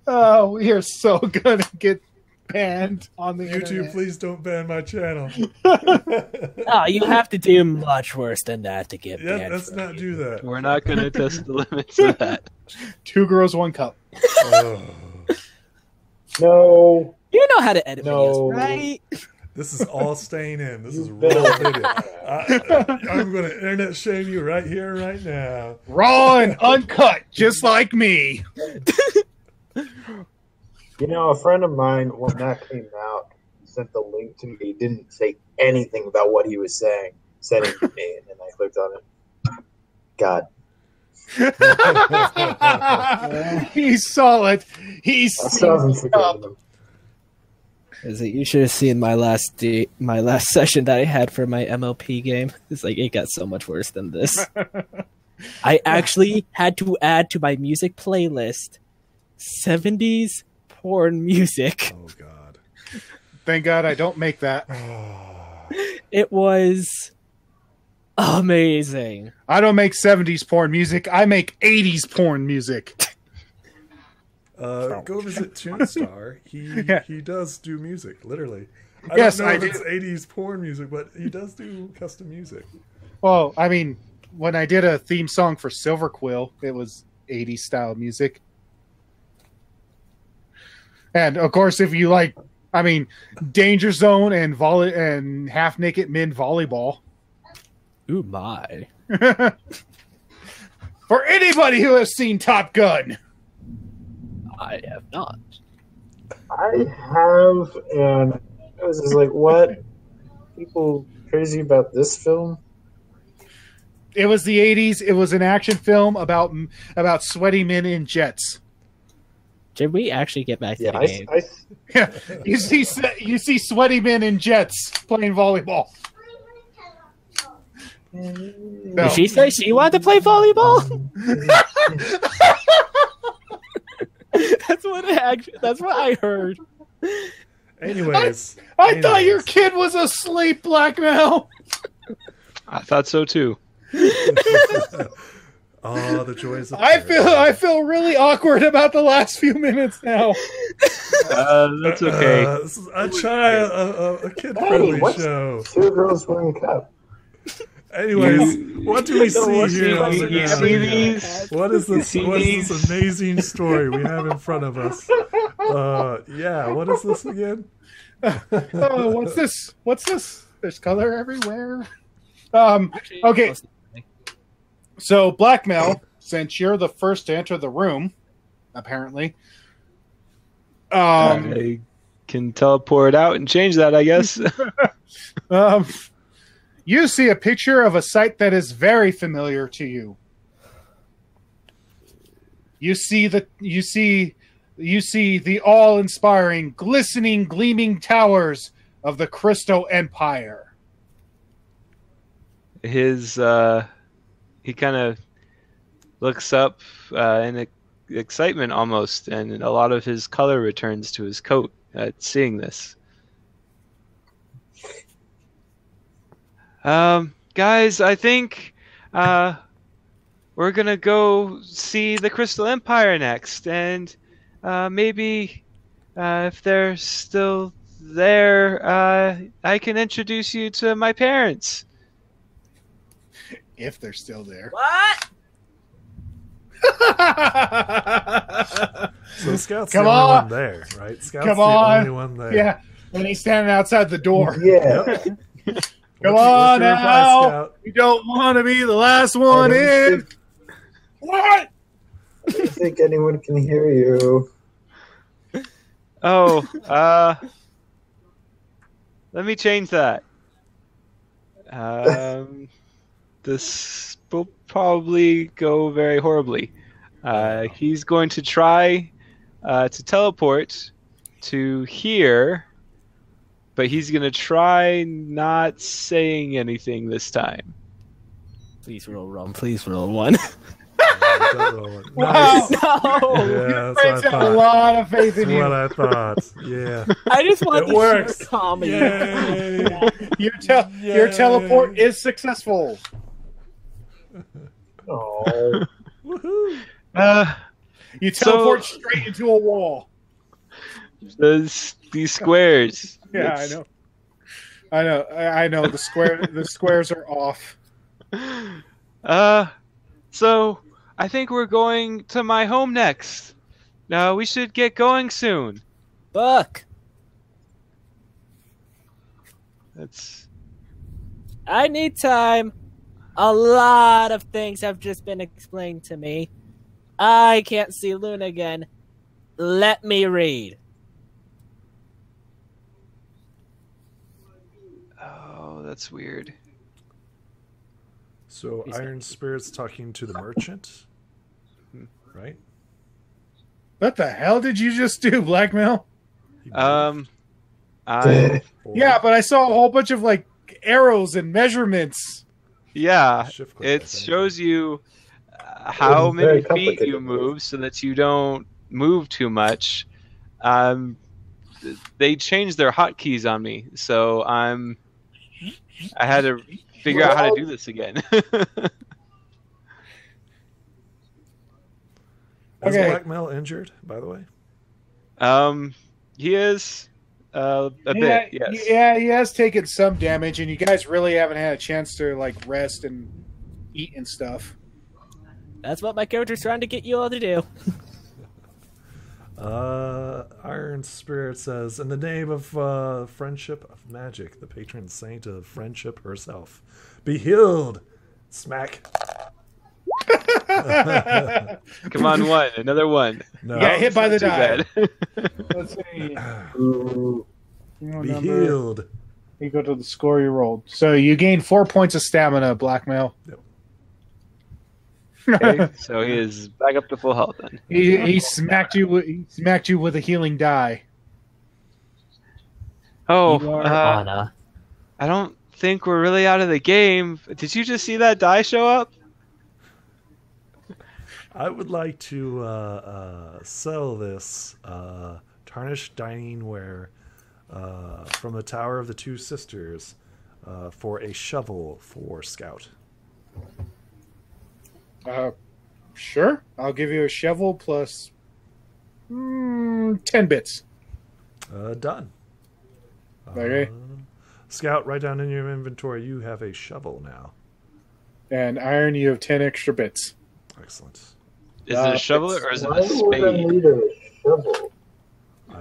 Oh, we are so gonna get banned on the YouTube, internet. please don't ban my channel. Oh, you have to do much worse than that to get Yeah, banned. let's not do that. We're not going to test the limits of that. 2 girls, 1 cup. Oh. No. You know how to edit No. videos, right? This is all staying in. This is better raw video. I'm going to internet shame you right here, right now. Raw and uncut, just like me. You know, a friend of mine, when that came out, sent the link to me. He didn't say anything about what he was saying. Sent it to me, and then I clicked on it. God. He saw it. He I still haven't seen forgiven him. Is it? You should have seen my last session that I had for my MLP game. It's like it got so much worse than this. I actually had to add to my music playlist 70s porn music. Oh God. Thank God I don't make that. It was amazing. I don't make 70s porn music. I make 80s porn music. Go visit Toonstar. Yeah. He does do music, literally. Yes, don't know I if do. it's 80s porn music, but he does do custom music. Well, I mean, when I did a theme song for Silver Quill, it was 80s style music. And of course, if you like, I mean, Danger Zone and Half Naked Men Volleyball. Ooh my. For anybody who has seen Top Gun. I have not. I have, and I was just like, what? People crazy about this film? It was the 80s. It was an action film about sweaty men in jets. Did we actually get back to Yeah, the game? Yeah, you see sweaty men in jets playing volleyball. No. Did she say she wanted to play volleyball? That's what I heard. Anyways. I thought your kid was asleep, Blackmail. I thought so too. Oh, the joys of I feel really awkward about the last few minutes now. That's okay. This is a kid-friendly what's show. Two Girls One Cup. Anyways, what do we see what's here the- on the you ground? see these? What is this? You see What is this these? amazing story we have in front of us? Yeah, what is this again? Oh, what's this? There's color everywhere. Okay. So, Blackmail, since you're the first to enter the room, apparently. I can teleport out and change that, I guess. You see a picture of a site that is very familiar to you. You see the awe-inspiring, glistening, gleaming towers of the Crystal Empire. He kind of looks up in excitement almost, and a lot of his color returns to his coat at seeing this. Guys, I think we're gonna go see the Crystal Empire next, and maybe if they're still there, I can introduce you to my parents. If they're still there. What? So Scout's Come the only on. one there, right? Scout's Come the on. only one there. Yeah, and he's standing outside the door. Yeah. Come What's on your reply, now. Scout? You don't want to be the last one in. What? I don't think anyone can hear you. Oh, let me change that. This will probably go very horribly. He's going to try to teleport to here, but he's going to try not saying anything this time. Please roll one. Please roll one. Wow. Nice. Yeah, that's Friends what I have a thought. lot of faith That's in you. what I thought. Yeah. I just want It to works. share comedy. Yay. Your teleport is successful. Oh. Woohoo. You teleport straight into a wall. These squares. Yeah, It's- I know. I know. The squares are off. So I think we're going to my home next. We should get going soon. Buck, That's I need time. A lot of things have just been explained to me. I can't see Luna again. Let me read. that's weird. So Iron Spirit's talking to the merchant, right? What the hell did you just do, Blackmail? I Yeah, but I saw a whole bunch of like arrows and measurements. yeah, Shift click, I it think. shows you how It's very many feet complicated. you move so that you don't move too much. They changed their hotkeys on me, so I had to figure out how to do this again. Is Okay. Blackmail injured, by the way? He is a Yeah, bit, yes. yeah, he has taken some damage, and you guys really haven't had a chance to like rest and eat and stuff. That's what my character's trying to get you all to do. Iron Spirit says, in the name of friendship of magic, the patron saint of friendship herself, be healed. Smack. Come on, another one. No. Yeah, hit by the Too die. bad. Let's see. Ooh. Be healed. You go to the score you rolled. So you gain 4 points of stamina, Blackmail. Okay, so he is back up to full health then. he smacked you. He smacked you with a healing die. Oh, You are Anna. I don't think we're really out of the game. Did you just see that die show up? I would like to sell this tarnished dining ware from the Tower of the Two Sisters for a shovel for Scout. Sure. I'll give you a shovel plus 10 bits. Done. Okay. Scout, write down in your inventory you have a shovel now. And iron, you have 10 extra bits. Excellent. Is it a shovel or is it Why a would I spade? need a shovel?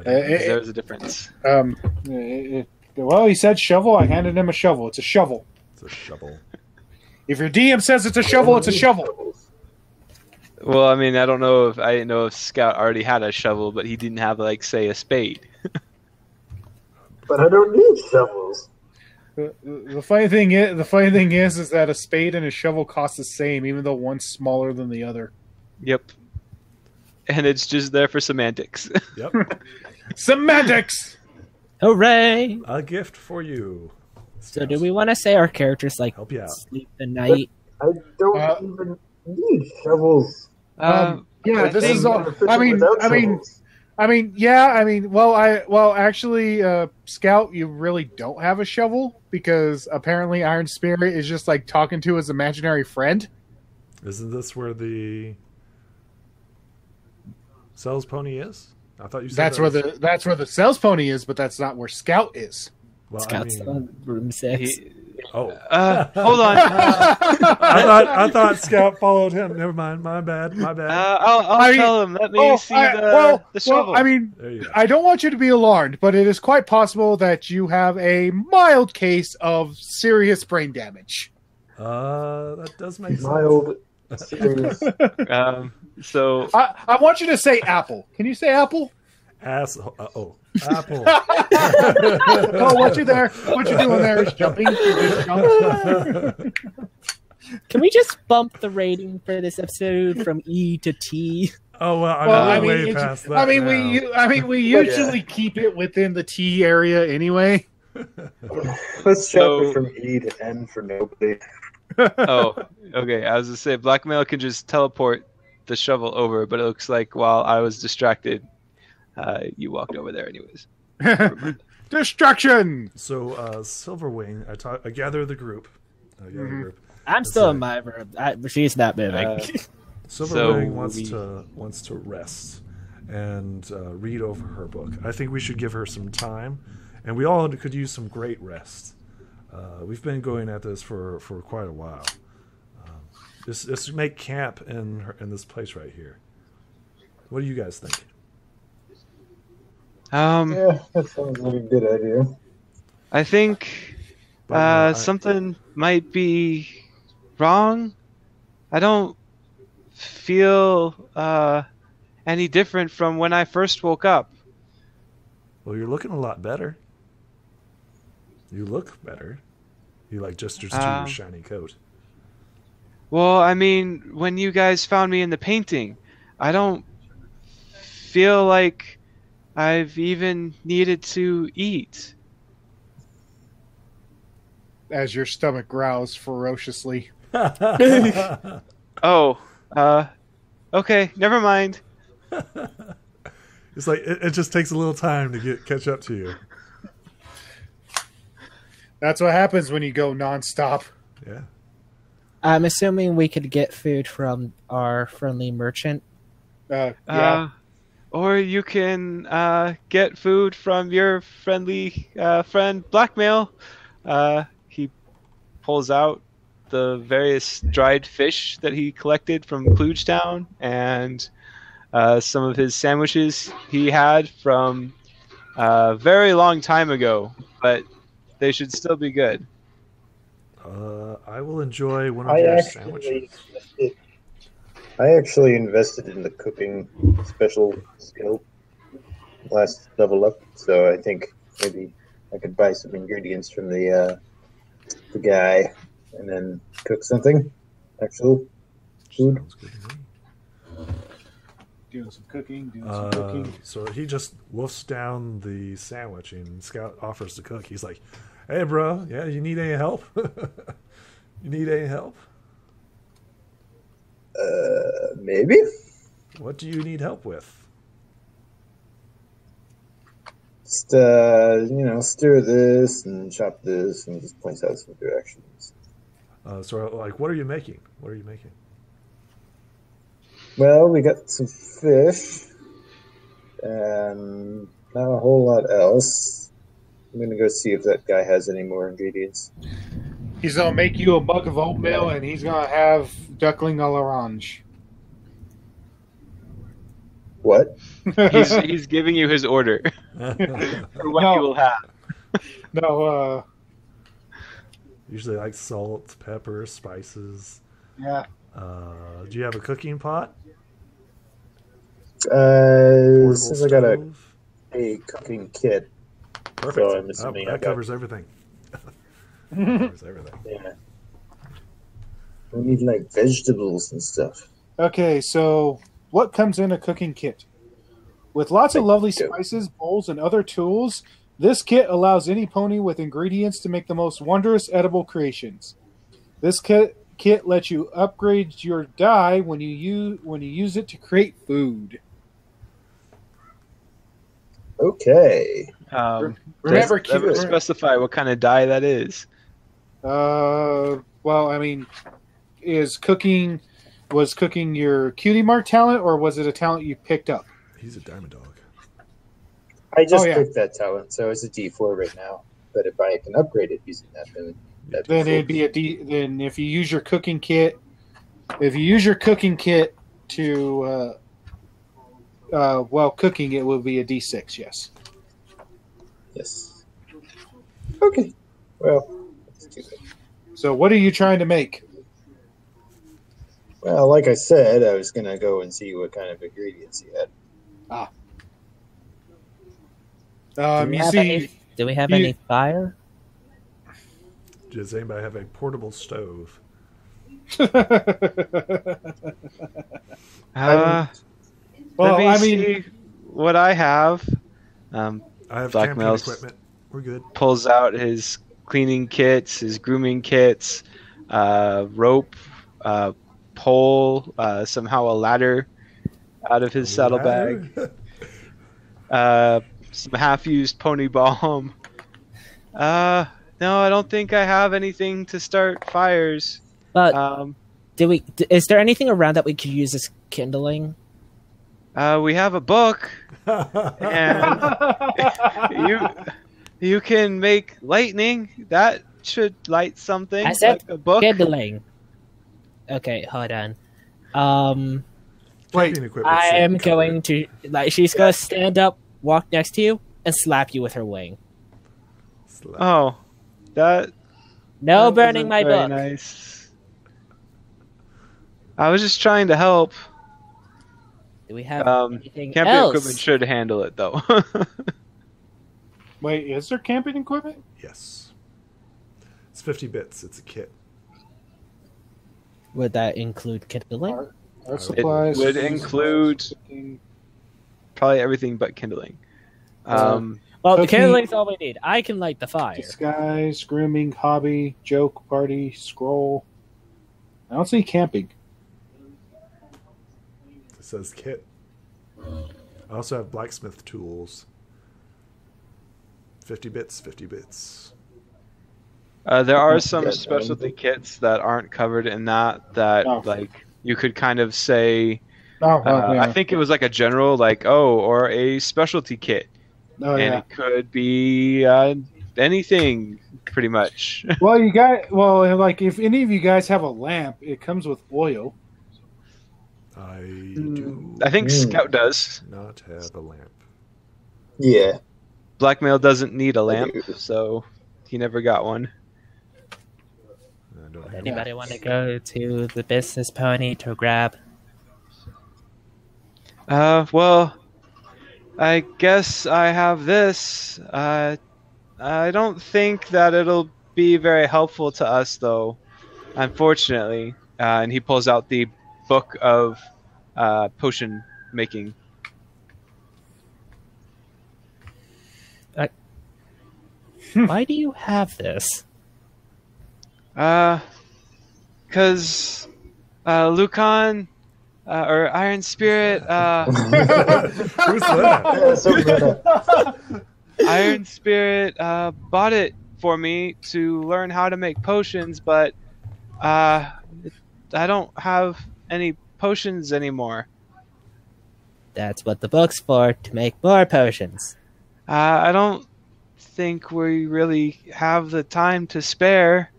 There's a difference. Well, he said shovel. I handed him a shovel. It's a shovel. It's a shovel. If your DM says it's a shovel, it's a shovel. Well, I mean, I didn't know if Scout already had a shovel, but he didn't have, like, say, a spade. But I don't need shovels. The funny thing is that a spade and a shovel cost the same, even though one's smaller than the other. Yep. And it's just there for semantics. Yep. Semantics. Hooray! A gift for you. So Scout. do we want to say our characters like Help you out. sleep the night? I don't even need shovels. Yeah, I this think- is all. Actually, Scout, you really don't have a shovel because apparently Iron Spirit is just like talking to his imaginary friend. Isn't this where the Cells Pony is? I thought you said That's where the sales pony is, but that's not where Scout is. Well, Scout's I mean, on room 6. Hold on. I thought Scout followed him. Never mind. My bad. I'll tell him. Let me see the shovel. I mean, There you go. I don't want you to be alarmed, but it is quite possible that you have a mild case of serious brain damage. That does make sense. Mild, serious. So I want you to say apple. Can you say apple? Apple. Oh, what you there? What you doing there is jumping. You just jumped. Can we just bump the rating for this episode from E to T? Oh well, I'm Well, way past that. we usually keep it within the T area anyway. Let's So- jump it from E to N for nobody. oh, okay. I was gonna say Blackmail can just teleport the shovel over, but it looks like while I was distracted, you walked over there anyways. Destruction. So Silverwing, I gather the group. I'm still in my room. She's not moving. Silverwing So wants to rest and read over her book. I think we should give her some time, and we all could use some great rest. We've been going at this for quite a while. Just make camp in this place right here. What do you guys think? Yeah, that sounds like a good idea. I think something might be wrong. I don't feel any different from when I first woke up. Well, you're looking a lot better. You look better. You like gestures to your shiny coat. Well, I mean, when you guys found me in the painting, I don't feel like I've even needed to eat. As your stomach growls ferociously. Oh, okay, never mind. It's like it just takes a little time to catch up to you. That's what happens when you go nonstop. Yeah. I'm assuming we could get food from our friendly merchant. Yeah. Or you can get food from your friendly friend Blackmail. He pulls out the various dried fish that he collected from Klugetown and some of his sandwiches he had from a very long time ago, but they should still be good. I will enjoy one of your sandwiches. I actually invested in the cooking special skill last level up, so I think maybe I could buy some ingredients from the guy and then cook something. Actual food. Sounds good to me. Doing some cooking, So he just wolfs down the sandwich and Scout offers to cook. He's like, "Hey, bro, yeah, you need any help? You need any help? Maybe. What do you need help with?" Just stir this and chop this, and just points out some directions. So, like, what are you making? What are you making? Well, we got some fish, and not a whole lot else. I'm gonna go see if that guy has any more ingredients. He's gonna make you a mug of oatmeal, and he's gonna have duckling à l'orange. What? He's giving you his order for what you will have. No, Usually like salt, pepper, spices. yeah. Do you have a cooking pot? Since I got Stove? a cooking kit, Perfect. so I'm assuming that covers everything. Covers everything. Yeah. We need like vegetables and stuff. Okay, so what comes in a cooking kit? With lots of lovely Potato. spices, bowls, and other tools, this kit allows any pony with ingredients to make the most wondrous edible creations. This kit lets you upgrade your die when you use it to create food. Okay. Remember, does it ever specify what kind of dye that is? well, I mean, was cooking your cutie mark talent, or was it a talent you picked up? He's a diamond dog. I just Oh, yeah. picked that talent, so it's a D4 right now. But if I can upgrade it using that, that'd Then cool. it'd be a D. Then if you use your cooking kit, to cooking, it will be a D6. Yes. Yes. Okay. Well, let's do it. So what are you trying to make? Well, like I said, I was gonna go and see what kind of ingredients he had. Do we have any fire? Does anybody have a portable stove? Well, Let me I mean, see what I have. I have Black camping Mail's- equipment. We're good. Pulls out his cleaning kits, his grooming kits, rope, pole, somehow a ladder out of his saddlebag, some half-used pony balm. No, I don't think I have anything to start fires. But is there anything around that we could use as kindling? We have a book, and you can make lightning. That should light something. I said like a book. kindling. Okay, hold on. Wait, Camping equipment I should am cover going it. to she's gonna stand up, walk next to you, and slap you with her wing. Oh, that. No that burning wasn't my very book. Nice. I was just trying to help. Do we have anything Camping else? equipment should handle it though. wait, is there camping equipment? Yes. It's 50 bits. It's a kit. Would that include kindling? Art It supplies. would include probably everything but kindling. Well, the Cooking. kindling's all we need. I can light the fire. Disguise, grooming, hobby, joke, party, scroll. I don't see camping. It says kit. I also have blacksmith tools. 50 bits, 50 bits. There are some Yeah, specialty kits that aren't covered in that Oh. like you could kind of say. Oh, yeah. I think it was like a general, like or a specialty kit, Oh, and yeah. it could be anything pretty much. Well, like if any of you guys have a lamp, it comes with oil. I do I think Mm. Scout does. not have a lamp. Yeah. Blackmail doesn't need a lamp, do. so he never got one. I don't have Anybody want to go to the business pony to grab? Well, I guess I have this. I don't think that it'll be very helpful to us, though, unfortunately. And he pulls out the book of potion making. Why do you have this? Because Lucan or Iron Spirit, Who's that? Iron Spirit bought it for me to learn how to make potions, but I don't have any potions anymore. That's what the book's for, to make more potions. I don't think we really have the time to spare.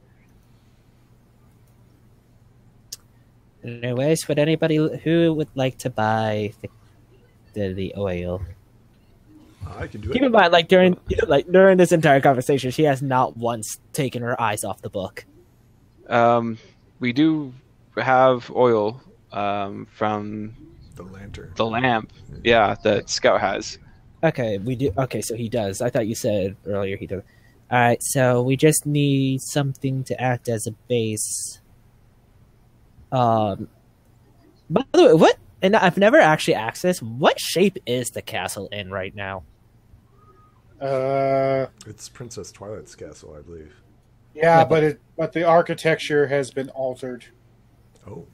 Anyways, would anybody who would like to buy the oil? I can do Keep it. in mind, during this entire conversation, she has not once taken her eyes off the book. We do have oil from The lantern. the lamp, yeah, that Scout has. Okay, we do. Okay, so he does. I thought you said earlier he does. All right, so we just need something to act as a base. By the way, what? And I've never actually asked this. What shape is the castle in right now? It's Princess Twilight's castle, I believe. Yeah, but the architecture has been altered. Oh,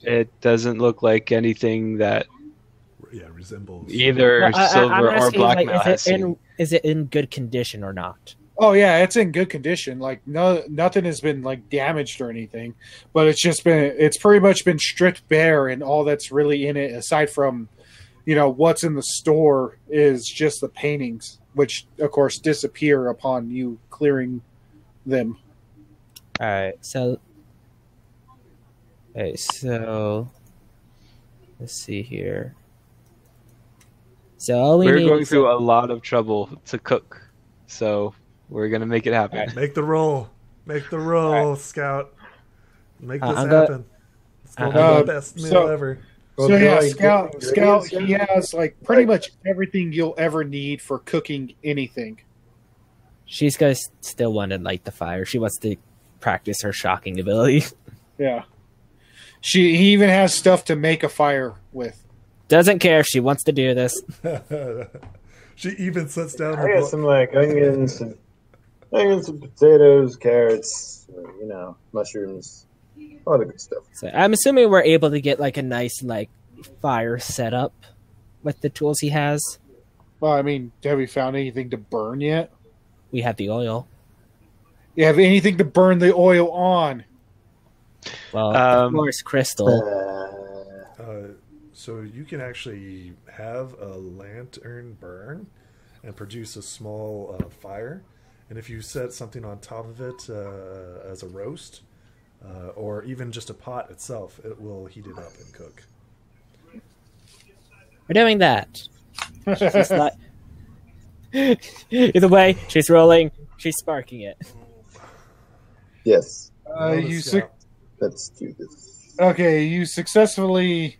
It doesn't look like anything that yeah, resembles. either No, Silver I'm or asking, Blackmail has seen. is it in good condition or not? Oh yeah, it's in good condition. Like nothing has been like damaged or anything, but it's pretty much been stripped bare, and all that's really in it, aside from, what's in the store, is just the paintings, which of course disappear upon you clearing them. All right, so let's see here. So all we We're need going is through a lot of trouble to cook, so we're gonna make it happen. Make the roll. Make the roll, Scout. Make this I'm happen. It's going to Uh, be the best meal so- ever. So yeah, do I Scout, get Scout, ingredients he has like pretty much everything you'll ever need for cooking anything. she's gonna still want to light the fire. She wants to practice her shocking ability. Yeah, he even has stuff to make a fire with. Doesn't care. She wants to do this. She even sets down I her got book. some like onions and potatoes, carrots, mushrooms, all the good stuff. So I'm assuming we're able to get like a nice fire set up with the tools he has. Well, I mean, have you found anything to burn yet? We have the oil. You have anything to burn the oil on? Well, of Um, course, crystal. So you can actually have a lantern burn and produce a small fire. And if you set something on top of it as a roast, or even just a pot itself, it will heat it up and cook. We're doing that. She's not. Either way, she's rolling. She's sparking it. Yes, You let's do this. okay? You successfully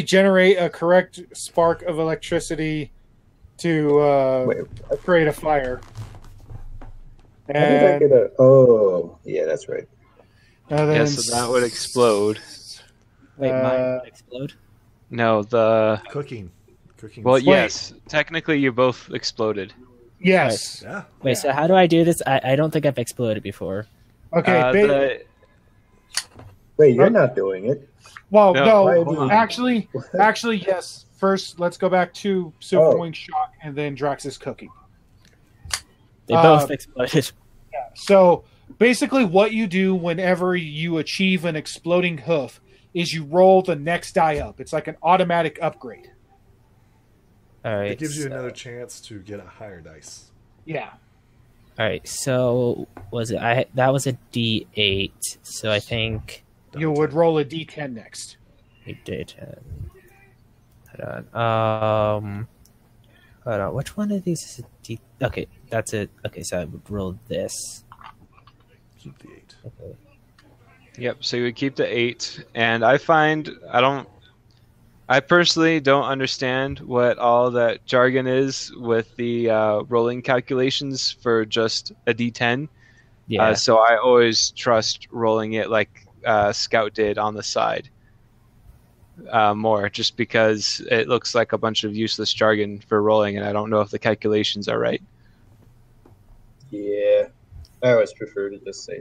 generate a correct spark of electricity to Wait, create a fire. how did I And get a? Oh, yeah, that's right. And then Yeah, so that would explode. Wait, mine Uh, would explode. No, the Cooking. well, Wait. yes, technically you both exploded. Yes. Yeah. Wait, so how do I do this? I don't think I've exploded before. Okay. Wait, you're not doing it. Well, No, no, hold on. actually, yes. First, let's go back to Silverwing Shock and then Drax's cooking. They both exploded. So basically, what you do whenever you achieve an exploding hoof is you roll the next die up. It's like an automatic upgrade. All right. It gives you so- another chance to get a higher dice. Yeah. All right. So was it? That was a D8. So I think You would roll a d10 next. we did. Hold on. Hold on. Which one of these is a D? Okay, that's it. Okay, so I would roll this. Keep the 8. Okay. Yep. So you would keep the 8, and I personally don't understand what all that jargon is with the rolling calculations for just a D10. Yeah. So I always trust rolling it like Scout did on the side more, just because it looks like a bunch of useless jargon for rolling, and I don't know if the calculations are right. Yeah. I always prefer to just say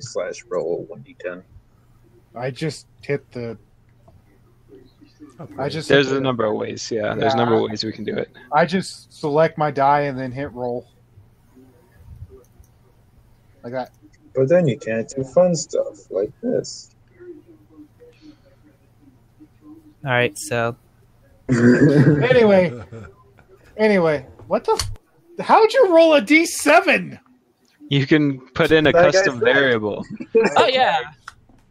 /roll 1d10. I just hit the. I just. There's hit a the- number of ways. Yeah, there's a number of ways we can do it. I just select my die and then hit roll. Like that. But then you can't do fun stuff like this. All right. So Anyway, what the? How'd you roll a d7? You can put in a Like I custom said. variable. oh yeah.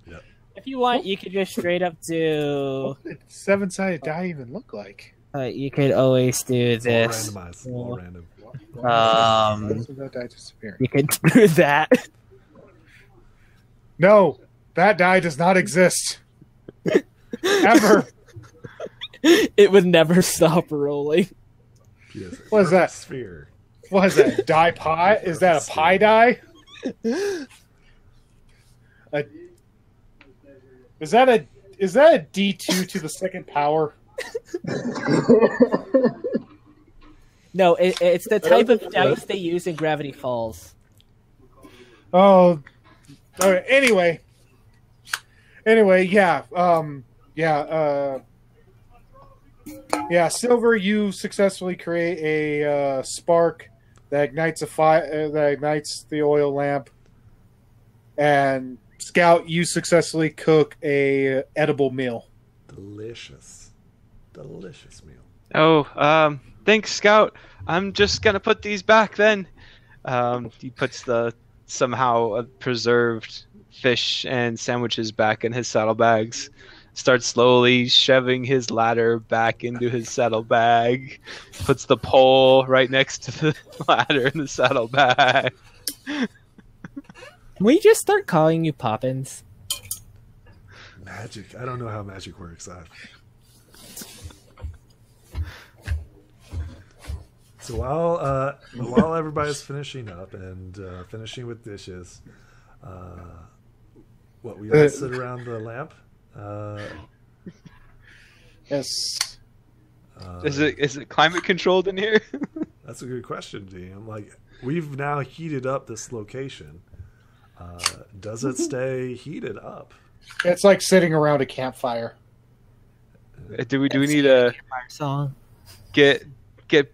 Yep. If you want, you could just straight up do. What did 7-sided die even look like? You could always do It's all this. randomized. All random. Why is that die disappearing? You could do that. No, that die does not exist. Ever. It would never stop rolling. PSA. What is that? Sphere. What is that? Die pie? Is that a pie die? Is that a D2 to the second power? No, it's the type of dice they use in Gravity Falls. Oh, okay. Anyway, yeah, Silver, you successfully create a spark that ignites a fire, that ignites the oil lamp, and Scout, you successfully cook a edible meal. Delicious. Delicious meal. Oh, thanks, Scout. I'm just gonna put these back then. He puts the somehow preserved fish and sandwiches back in his saddlebags. Starts slowly shoving his ladder back into his saddlebag. Puts the pole right next to the ladder in the saddlebag. Can we just start calling you Poppins? Magic. I don't know how magic works. So while everybody's finishing up and finishing with dishes, we all sit around the lamp. Yes. Is it climate controlled in here? That's a good question, Dean. We've now heated up this location. Does it stay heated up? It's like sitting around a campfire. Do we need to Song. get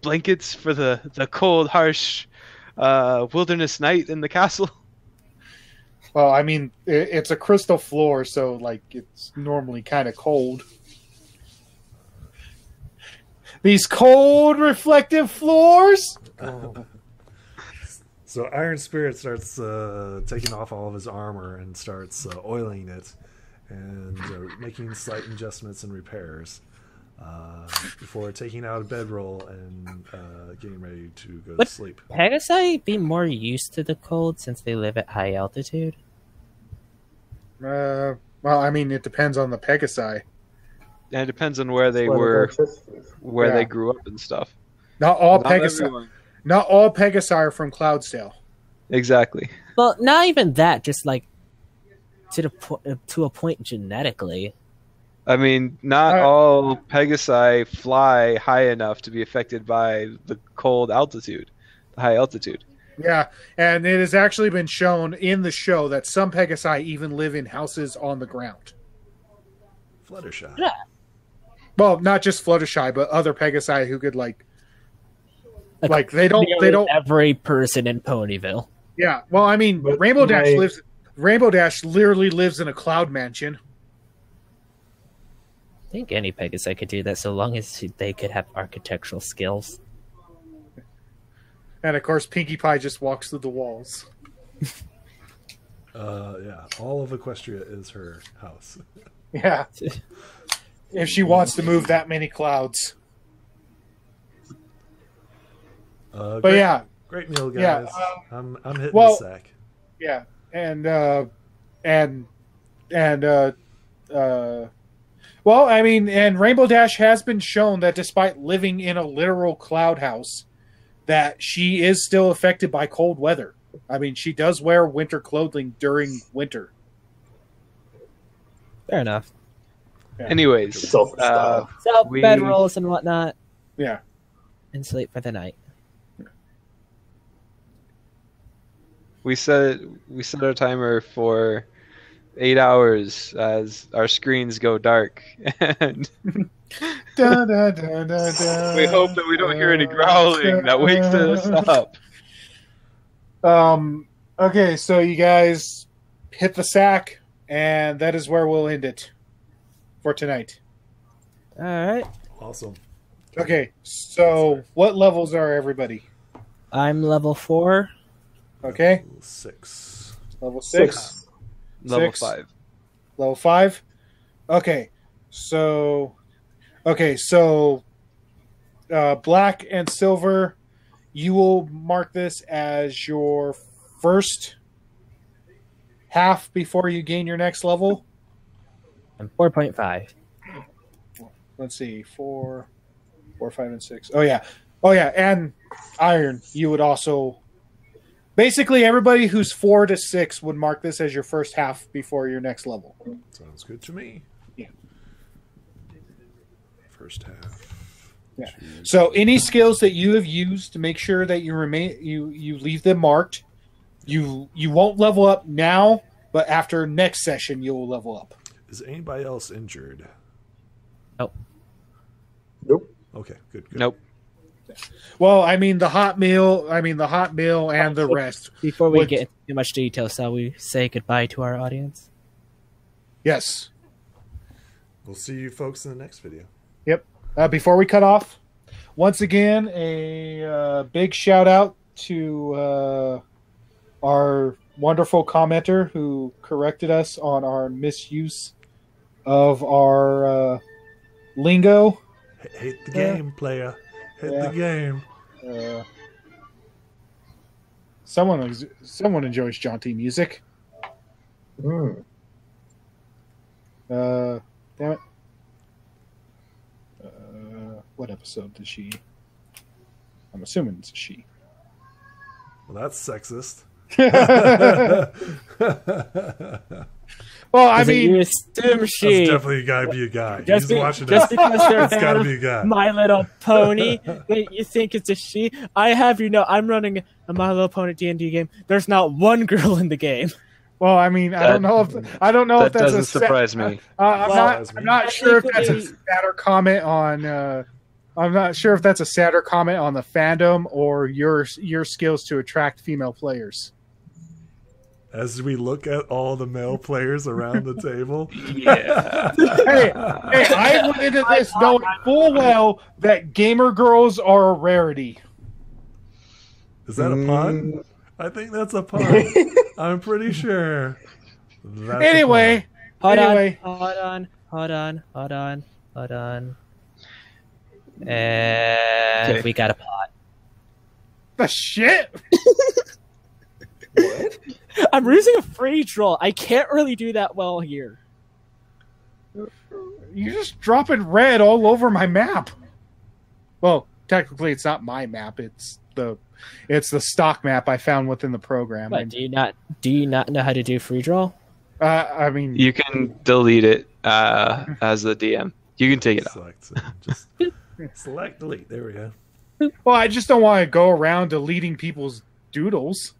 blankets for the cold, harsh wilderness night in the castle? Well, I mean, it's a crystal floor, so like it's normally kind of cold. These cold, reflective floors. So Iron Spirit starts taking off all of his armor and starts oiling it and making slight adjustments and repairs before taking out a bedroll and getting ready to go to sleep. Pegasi be more used to the cold since they live at high altitude? Well, I mean, it depends on the Pegasi. And it depends on where they Well, were, where Yeah. they grew up and stuff. Not all Not Pegasi. everyone. Not all Pegasi are from Cloudsdale. Exactly. Well, not even that. Just like to a point genetically. I mean, not all Pegasi fly high enough to be affected by the cold altitude, the high altitude. Yeah, and it has actually been shown in the show that some Pegasi even live in houses on the ground. Fluttershy. Yeah. Well, not just Fluttershy, but other Pegasi who could like they don't every person in Ponyville. Yeah, well, I mean, But Rainbow Dash literally lives in a cloud mansion. I think any Pegasi could do that so long as they could have architectural skills. And of course, Pinkie Pie just walks through the walls. Yeah, all of Equestria is her house. Yeah. If she wants to move that many clouds. But great, yeah. great meal, guys. Yeah, I'm hitting well- the sack. Yeah. Well, I mean, and Rainbow Dash has been shown that despite living in a literal cloud house, that she is still affected by cold weather. I mean, she does wear winter clothing during winter. Fair enough. Anyways, It's all for style. So We- bedrolls and whatnot, Yeah. and sleep for the night. we set our timer for 8 hours as our screens go dark, and Da, da, da, da, da, we hope that we don't hear any growling that wakes us up. Okay, so you guys hit the sack, and that is where we'll end it for tonight. All right. Awesome. Okay, so what levels are everybody? I'm level 4. Okay, Level 6. level 6. Level 6. 5. Level 5? Okay, so black and silver, you will mark this as your first half before you gain your next level. I'm 4.5. Let's see, 4, 5, and 6. Oh yeah, and iron, you would also... Basically, everybody who's 4 to 6 would mark this as your first half before your next level. Sounds good to me. Yeah. First half. Yeah. So any skills that you have used, to make sure that you leave them marked. You won't level up now, but after next session you'll level up. Is anybody else injured? Nope. Okay, good. Nope. Well, I mean the hot meal and the rest. Before we Would- get into too much detail, shall we say goodbye to our audience? Yes. We'll see you folks in the next video. Yep. Before we cut off, once again, a big shout out to our wonderful commenter who corrected us on our misuse of our lingo. Hate the game, player. Hate the game. Someone enjoys jaunty music. Mm. Damn it. What episode does she? I'm assuming it's a she. Well, that's sexist. Well, I Is it you mean, assume That's she? definitely gotta be a guy. Just, He's watching just this. because they're a It's fan gotta of be a guy. My Little Pony, that you think it's a she. I have you know, I'm running a My Little Pony D&D game. There's not one girl in the game. well, I mean, I don't know if That that's doesn't a surprise me. I'm not sure if that's a technically- sadder comment on. I'm not sure if that's a sadder comment on the fandom or your skills to attract female players. As we look at all the male players around the table, Yeah. Hey, I went into this knowing full well that gamer girls are a rarity. is that a pun? I think that's a pun. I'm pretty sure. That's a Anyway, Hold Anyway. on. And Okay. we got a pot. the shit. I'm using a free draw. I can't really do that well here. You're just dropping red all over my map. Well, technically, it's not my map. It's the stock map I found within the program. What, do you not know how to do free draw? I mean, You can delete it as the DM. You can take it out. Just select delete. There we go. well, I just don't want to go around deleting people's doodles.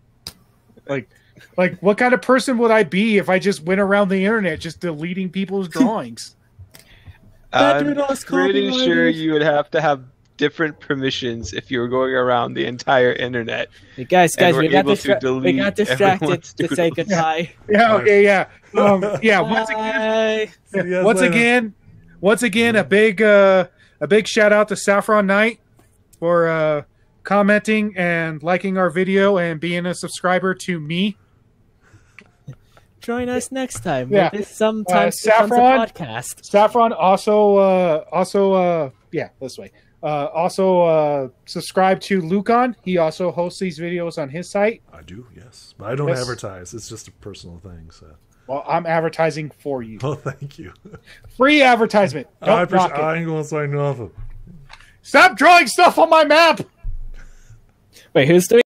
Like, what kind of person would I be if I just went around the internet just deleting people's drawings? I'm pretty sure you would have to have different permissions if you were going around the entire internet. Hey, guys, And we're we got, able to we got delete distracted everyone's to say doodles. goodbye. Yeah, okay, yeah. Yeah, Bye. See you guys once later. again, a big shout out to Saffron Knight for commenting and liking our video and being a subscriber to me. Join us next time. Yeah. This sometimes becomes a Saffron- podcast. Saffron also this way. Also subscribe to Lucon. He also hosts these videos on his site. I do, yes, but I don't Yes. advertise. It's just a personal thing. So, Well, I'm advertising for you. well, thank you. Free advertisement. Don't knock it. I ain't gonna say nothing. Stop drawing stuff on my map. Wait, who's doing